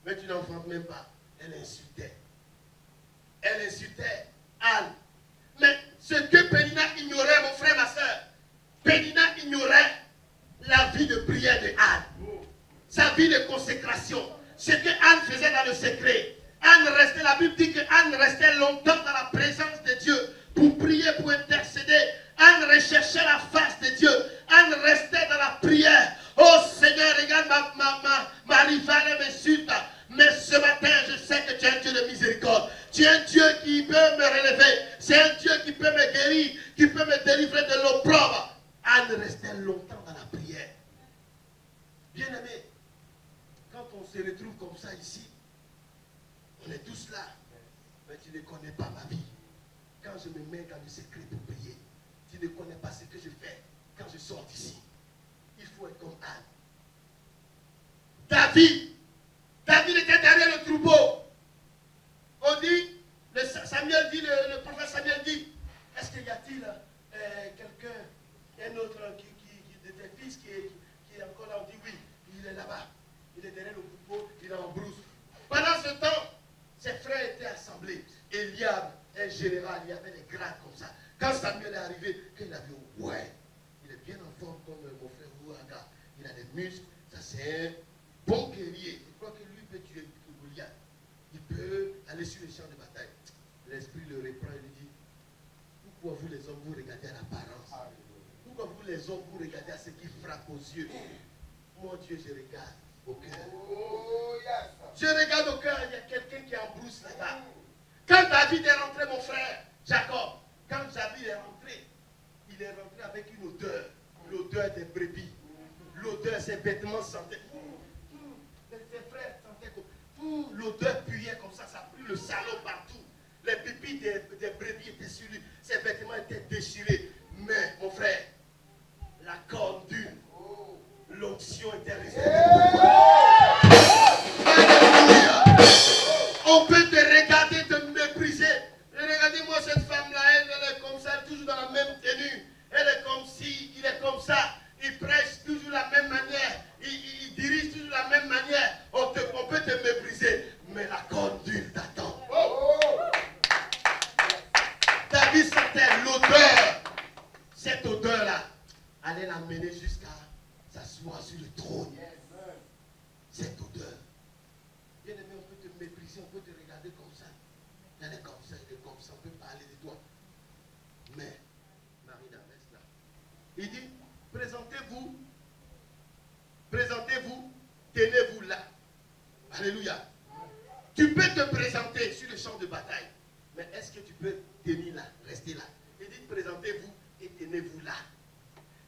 Mais tu n'enfantes même pas. Elle insultait. Elle insultait Anne. Mais ce que Pénina ignorait, mon frère, ma soeur, Pénina ignorait la vie de prière de Anne. Sa vie de consécration. Ce que Anne faisait dans le secret. Anne restait, la Bible dit que Anne restait longtemps dans la présence de Dieu pour prier, pour intercéder. Anne recherchait la face de Dieu. Anne restait dans la prière. Oh Seigneur, regarde ma rivale m'insulte. Mais ce matin, je sais que tu es un Dieu de miséricorde. Tu es un Dieu qui peut me relever. C'est un Dieu qui peut me guérir, qui peut me délivrer de l'opprobre. Anne restait longtemps dans la prière. Bien aimé, quand on se retrouve comme ça ici, on est tous là. ne connais pas ma vie. Quand je me mets dans le secret pour prier, tu ne connais pas ce que je fais quand je sors d'ici. Il faut être comme Anne. David était derrière le troupeau. On dit, Samuel dit, le prophète Samuel dit, est-ce qu'il y a-t-il quelqu'un, un autre de tes fils qui est encore là? On dit oui, il est là-bas. Il est derrière le troupeau, il est en brousse. Pendant ce temps, ses frères étaient assemblés. Eliab, un général, il y avait des grades comme ça. Quand Samuel est arrivé, quand il a vu, ouais, il est bien en forme comme mon frère Ouaga. Il a des muscles, ça c'est un bon guerrier. Je crois que lui peut tuer Goliath. Il peut aller sur les champs de bataille. L'esprit le reprend et lui dit, pourquoi vous les hommes vous regardez à l'apparence? Pourquoi vous les hommes vous regardez à ce qui frappe aux yeux? Mon Dieu, je regarde au cœur. Je regarde au cœur, il y a quelqu'un qui est en brousse là-bas. Quand David est rentré, mon frère, Jacob, quand David est rentré, il est rentré avec une odeur. L'odeur des brebis. L'odeur, ses vêtements sentaient. Ses frères sentaient comme. L'odeur puait comme ça prit le salon partout. Les pipis des brebis étaient sur lui. Ses vêtements étaient déchirés. Mais, mon frère, la corne dure, l'onction était restée. Alléluia. On peut te regarder, te mépriser. Regardez-moi cette femme-là, elle est comme ça, toujours dans la même tenue. Elle est comme si, il est comme ça. Il prêche toujours de la même manière. Il dirige toujours de la même manière. On peut te mépriser. Mais la corne dure t'attend. David sentait l'odeur. Cette odeur-là allait l'amener jusqu'à s'asseoir sur le trône. Cette odeur. Bien aimé, on peut te mépriser, on peut te regarder comme ça. Elle est comme ça, elle est comme ça, on peut parler de toi. Mais, Marie-Dame, reste là. Il dit, présentez-vous, tenez-vous là. Alléluia. Tu peux te présenter sur le champ de bataille, mais est-ce que tu peux tenir là, rester là? Il dit, présentez-vous et tenez-vous là.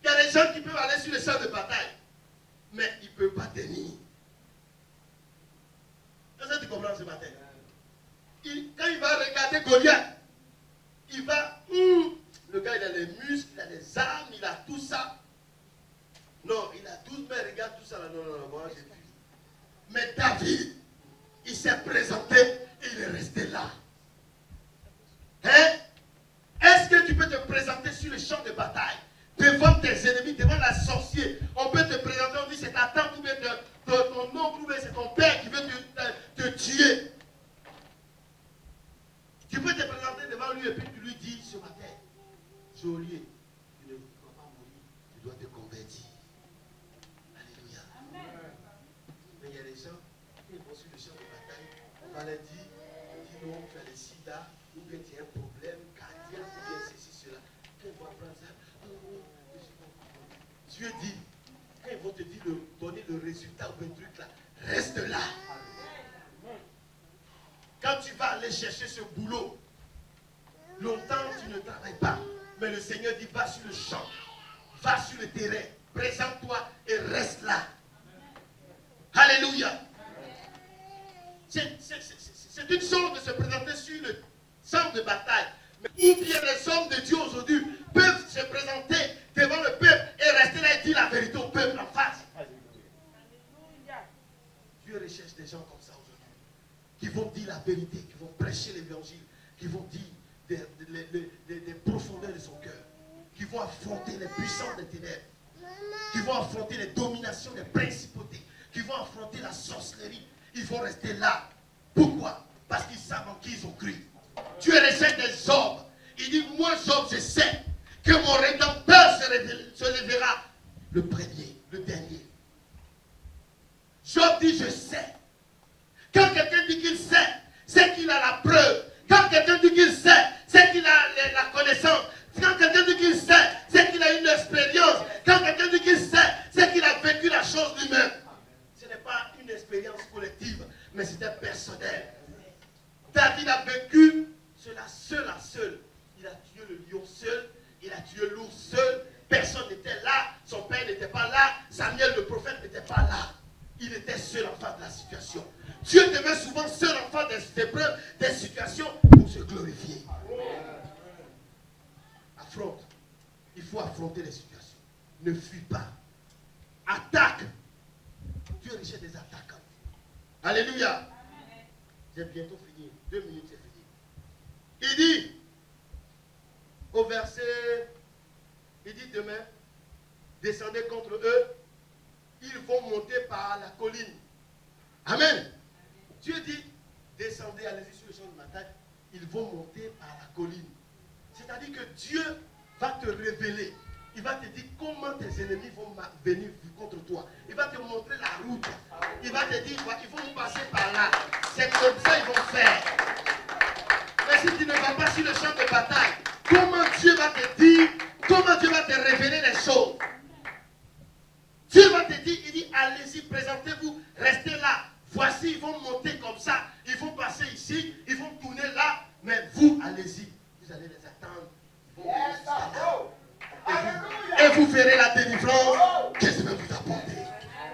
Il y a des gens qui peuvent aller sur le champ de bataille, mais ils ne peuvent pas tenir. Est-ce que tu comprends ce matin? Quand il va regarder Goliath, il va, le gars il a les muscles, il a les armes, il a tout ça. Non, il a tout, mais regarde tout ça là. Non, moi j'ai vu. Mais David, il s'est présenté et il est resté là. Hein? Est-ce que tu peux te présenter sur le champ de bataille, devant tes ennemis, devant la sorcière? On peut te présenter, on dit c'est ta tante ou bien ton oncle ou bien c'est ton père qui veut te tuer. Tu peux te présenter devant lui et puis tu lui dis ce matin, Joliet, tu ne dois pas mourir, tu dois te convertir. Alléluia. Mais il y a des gens qui vont sur le champ de bataille, on va leur dire, dis non, tu as le sida, ou bien tu as un problème cardiaque, ou bien ceci, cela. Quand ils vont apprendre ça, Dieu dit, quand ils vont te dire, donner le résultat ou un truc là, reste là. Quand tu vas aller chercher ce boulot, longtemps tu ne travailles pas. Mais le Seigneur dit, va sur le champ, va sur le terrain, présente-toi et reste là. Alléluia. C'est une chose de se présenter sur le champ de bataille. Mais ou bien les hommes de Dieu aujourd'hui peuvent se présenter devant le peuple et rester là et dire la vérité au peuple en face. Dieu recherche des gens comme ça aujourd'hui, qui vont dire la vérité, qui vont prêcher l'évangile, qui vont dire des profondeurs de son cœur, qui vont affronter les puissances des ténèbres, qui vont affronter les dominations des principautés, qui vont affronter la sorcellerie. Ils vont rester là. Pourquoi? Parce qu'ils savent en qui ils ont cru. Dieu recherche des hommes. Il dit, moi Job, je sais que mon rédempteur se lèvera, le premier, le dernier. Job dit, je sais. Quand quelqu'un dit qu'il sait, c'est qu'il a la preuve. Quand quelqu'un dit qu'il sait, c'est qu'il a la connaissance. Quand quelqu'un dit qu'il sait, c'est qu'il a une expérience. Quand quelqu'un dit qu'il sait, c'est qu'il a vécu la chose lui-même. Ce n'est pas une expérience collective, mais c'était personnel. David a vécu cela seul à seul. Il a tué le lion seul, il a tué l'ours seul. Personne n'était là, son père n'était pas là, ne fuis pas. Attaque. Dieu rejette des attaquants. Alléluia. J'ai bientôt fini. 2 minutes, c'est fini. Il dit, au verset, il dit demain, descendez contre eux, ils vont monter par la colline. Amen. Dieu dit, descendez, allez-y sur le champ de bataille, ils vont monter par la colline. C'est-à-dire que Dieu va te révéler. Il va te dire comment tes ennemis vont venir contre toi. Il va te montrer la route. Il va te dire, il faut passer par là. C'est comme ça qu'ils vont faire. Mais si tu ne vas pas sur le champ de bataille, comment Dieu va te dire, comment Dieu va te révéler les choses? Dieu va te dire, il dit, allez-y, présentez-vous, restez là. Voici, ils vont monter comme ça. Ils vont passer ici, ils vont tourner là. Mais vous, allez-y. Vous allez les attendre. Ils vont venir jusqu'à là. Et vous verrez la délivrance que je vais vous apporter.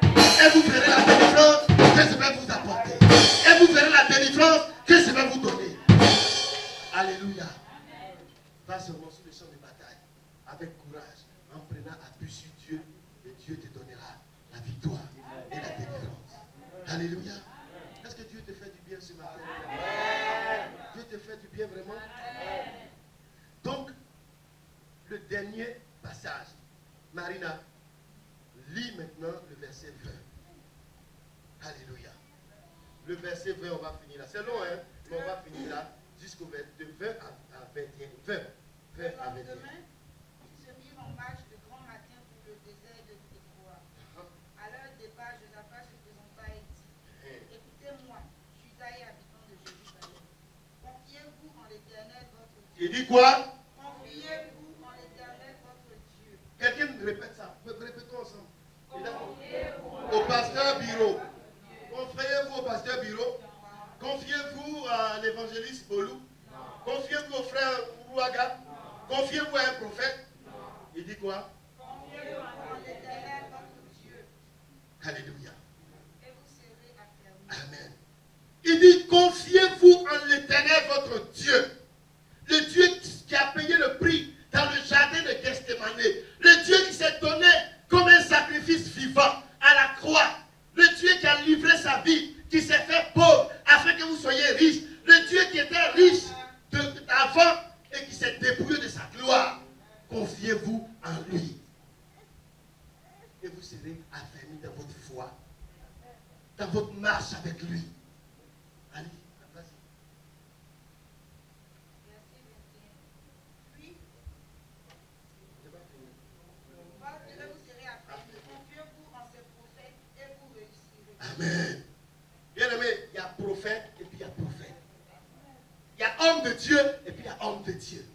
Et vous verrez la délivrance que je vais vous apporter. Et vous verrez la délivrance que je vais vous donner. Alléluia. Va seulement sur le champ de bataille avec courage, en prenant appui sur Dieu, et Dieu te donnera la victoire et la délivrance. Alléluia. Est-ce que Dieu te fait du bien ce matin? Dieu te fait du bien vraiment? Donc, le dernier passage. Marina, lis maintenant le verset 20. Alléluia. Le verset 20, on va finir là. C'est long, hein? Mais on va finir là jusqu'au de 20 à 21. 20 à 21. Demain, ils se mirent en marche de grand matin pour le désert de Tékoa. À leur départ, Josaphat se présenta et dit, écoutez-moi, Juda et habitants de Jérusalem, confiez-vous en l'Éternel votre Dieu. Il dit quoi? Confiez-vous en l'Éternel votre Dieu. Quelqu'un répète ça. Répétons ensemble. Au pasteur Biro. Confiez-vous au pasteur Biro. Confiez-vous à l'évangéliste Bolou. Confiez-vous au frère Ouaga. Confiez-vous à un prophète. Il dit quoi? Confiez-vous en l'Éternel votre Dieu. Alléluia. Et vous serez affermis. Amen. Il dit, confiez-vous en l'Éternel votre Dieu. Le Dieu qui a payé le prix dans le jardin de Gethsémane. Le Dieu qui s'est donné comme un sacrifice vivant à la croix. Le Dieu qui a livré sa vie, qui s'est fait pauvre afin que vous soyez riches. Le Dieu qui était riche avant et qui s'est dépouillé de sa gloire. Confiez-vous en lui. Et vous serez affermis dans votre foi, dans votre marche avec lui. Allez, vas-y. Verset 21. Puis, Je vais finir. vous serez affermis. Confiez-vous en ses prophètes et vous réussirez. Amen. Bien aimé, il y a prophète et puis il y a prophète. Il y a homme de Dieu et puis il y a homme de Dieu.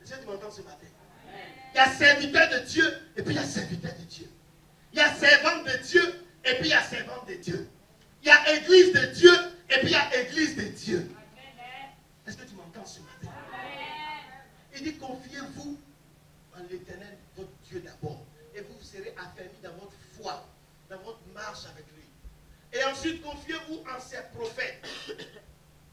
Est-ce que tu m'entends ce matin? Il y a serviteur de Dieu et puis il y a serviteur de Dieu. Il y a servante de Dieu et puis il y a servante de Dieu. Il y a église de Dieu et puis il y a église de Dieu. Est-ce que tu m'entends ce matin? Il dit, confiez-vous en l'Éternel, votre Dieu d'abord. Et vous serez affermis dans votre foi, dans votre marche avec lui. Et ensuite, confiez-vous en ses prophètes.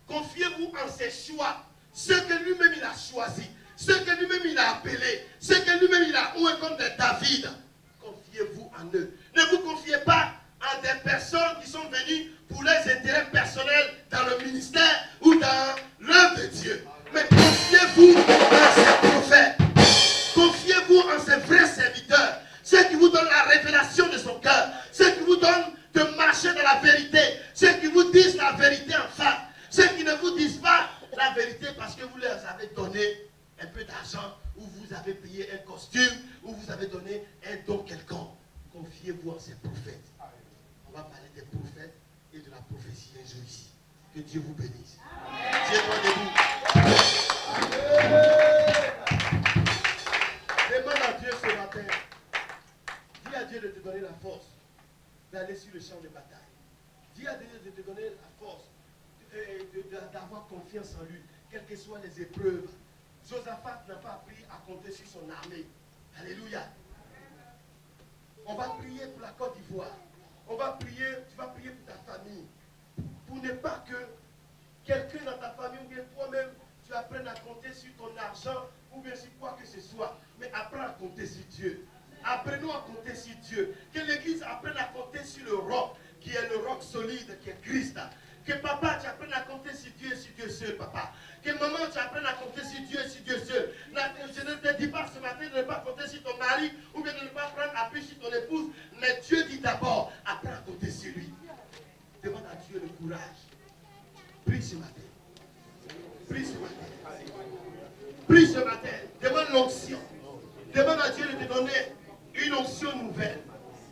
Confiez-vous en ses choix. Ceux que lui-même il a choisis. Ceux que lui-même il a appelés. Ceux que lui-même il a oué comme des David. Confiez-vous en eux. Ne vous confiez pas à des personnes qui sont venues pour leurs intérêts personnels dans le ministère ou dans l'œuvre de Dieu. Mais confiez-vous en ses prophètes. Confiez-vous en ses vrais serviteurs. Ceux qui vous donnent la révélation de son cœur. Ceux qui vous donnent de marcher dans la vérité. Ceux qui vous disent la vérité en face. Ceux qui ne vous disent pas la vérité parce que vous leur avez donné un peu d'argent, ou vous avez payé un costume, ou vous avez donné un don quelconque. Confiez-vous en ces prophètes. On va parler des prophètes et de la prophétie un jour ici. Que Dieu vous bénisse. Tiens-toi debout. Demande à Dieu ce matin. Dis à Dieu de te donner la force d'aller sur le champ de bataille. Dis à Dieu de te donner la force d'avoir confiance en lui, quelles que soient les épreuves. Josaphat n'a pas appris à compter sur son armée. Alléluia. On va prier pour la Côte d'Ivoire. On va prier, tu vas prier pour ta famille. Pour ne pas que quelqu'un dans ta famille ou bien toi-même, tu apprennes à compter sur ton argent ou bien sur quoi que ce soit. Mais apprends à à compter sur Dieu. Apprenons à compter sur Dieu. Que l'église apprenne à compter sur le roc, qui est le roc solide, qui est Christ. Que papa, tu apprennes à compter sur Dieu et sur Dieu seul, papa. Que maman, tu apprennes à compter sur Dieu et sur Dieu seul. Je ne te dis pas ce matin de ne pas compter sur ton mari ou bien de ne pas prendre appui sur ton épouse. Mais Dieu dit d'abord, apprends à compter sur lui. Demande à Dieu le courage. Prie ce matin. Prie ce matin. Prie ce matin. Demande l'onction. Demande à Dieu de te donner une onction nouvelle.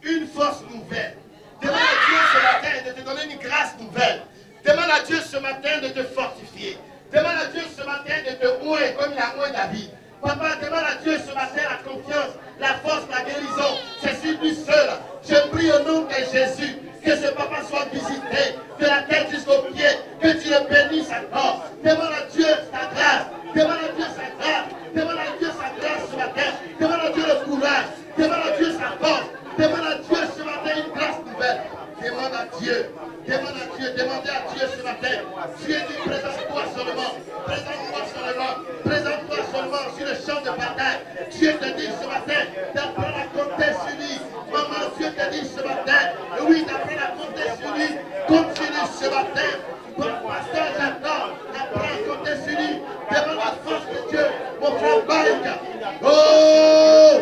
Une force nouvelle. Demande à Dieu ce matin de te donner une grâce nouvelle. Demande à Dieu ce matin de te fortifier. Demande à Dieu ce matin de te ouer comme il a oué David. Papa, demande à Dieu ce matin la confiance, la force, la guérison. C'est sur lui seul. Je prie au nom de Jésus que ce papa soit visité de la tête jusqu'au pied. Que tu le bénisses encore. Demande à Dieu sa grâce. Demande à Dieu sa grâce. Demande à Dieu sa grâce ce matin. Demande à Dieu le courage. Demande à Dieu sa force. Demande à Dieu ce matin une grâce nouvelle. Demande à Dieu. Demande à Dieu. Demandez à Dieu ce matin. Dieu dit présente-toi seulement. Présente-toi seulement. Présente-toi seulement sur le champ de bataille. Dieu te dit ce matin d'apprendre à compter sur lui. Maman, Dieu te dit ce matin. Oui, d'apprendre à compter sur lui. Continue ce matin. Mon pasteur, j'attends. Apprends à compter sur lui. Demande la force de Dieu. Mon frère Baïka. Oh,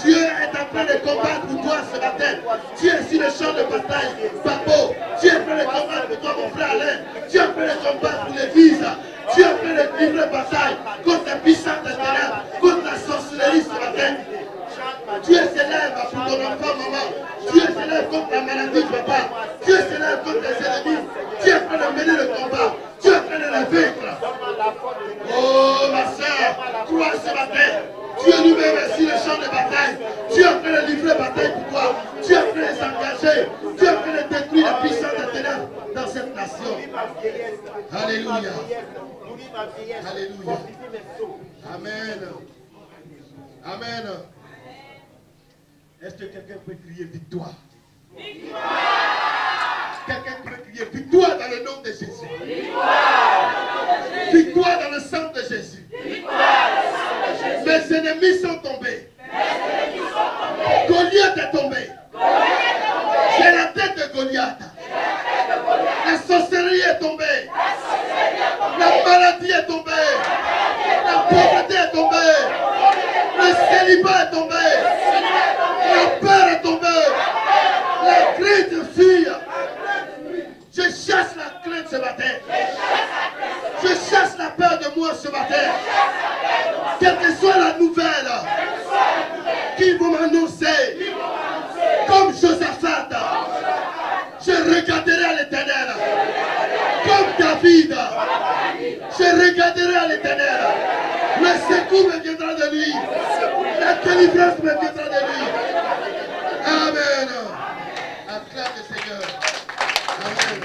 Dieu est en train de combattre pour toi ce matin. Dieu est sur le champ de bataille. Papo, Dieu est en train de combattre pour toi, mon frère Alain. Dieu est en train de combattre pour l'église. Dieu est en train de livrer bataille contre les puissances des ténèbres, contre la sorcellerie ce matin. Dieu s'élève pour ton enfant, maman. Dieu s'élève contre la maladie, papa. Dieu s'élève contre les ennemis. Dieu est en train de mener le combat. Dieu est en train de le vaincre. Oh, ma soeur, crois ce matin. Dieu lui-même est sur le champ de bataille. Dieu est en train de livrer bataille pour toi. Dieu est en train de s'engager. Dieu est en train de détruire les puissances des ténèbres dans cette nation. Alléluia. Alléluia. Amen. Amen. Est-ce que quelqu'un peut crier victoire? Quelqu'un peut crier victoire dans le nom de Jésus. Victoire dans le sang de Jésus. Mes ennemis sont tombés. Goliath est tombé. J'ai la tête de Goliath. La sorcellerie est tombée. La maladie est tombée. La pauvreté est tombée. Le célibat est tombé. La peur est tombée. La crainte fuit. Je chasse la crainte ce matin. Je chasse la peur de moi ce matin. Quelle que soit la nouvelle qu'ils vont m'annoncer, comme Josaphat, je regarderai à l'Éternel. Comme David, je regarderai à l'Éternel. Le secours me viendra de lui. La délivrance me viendra de lui. Amen. Acclame le Seigneur. Amen.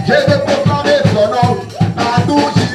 Je vais son nom, à tout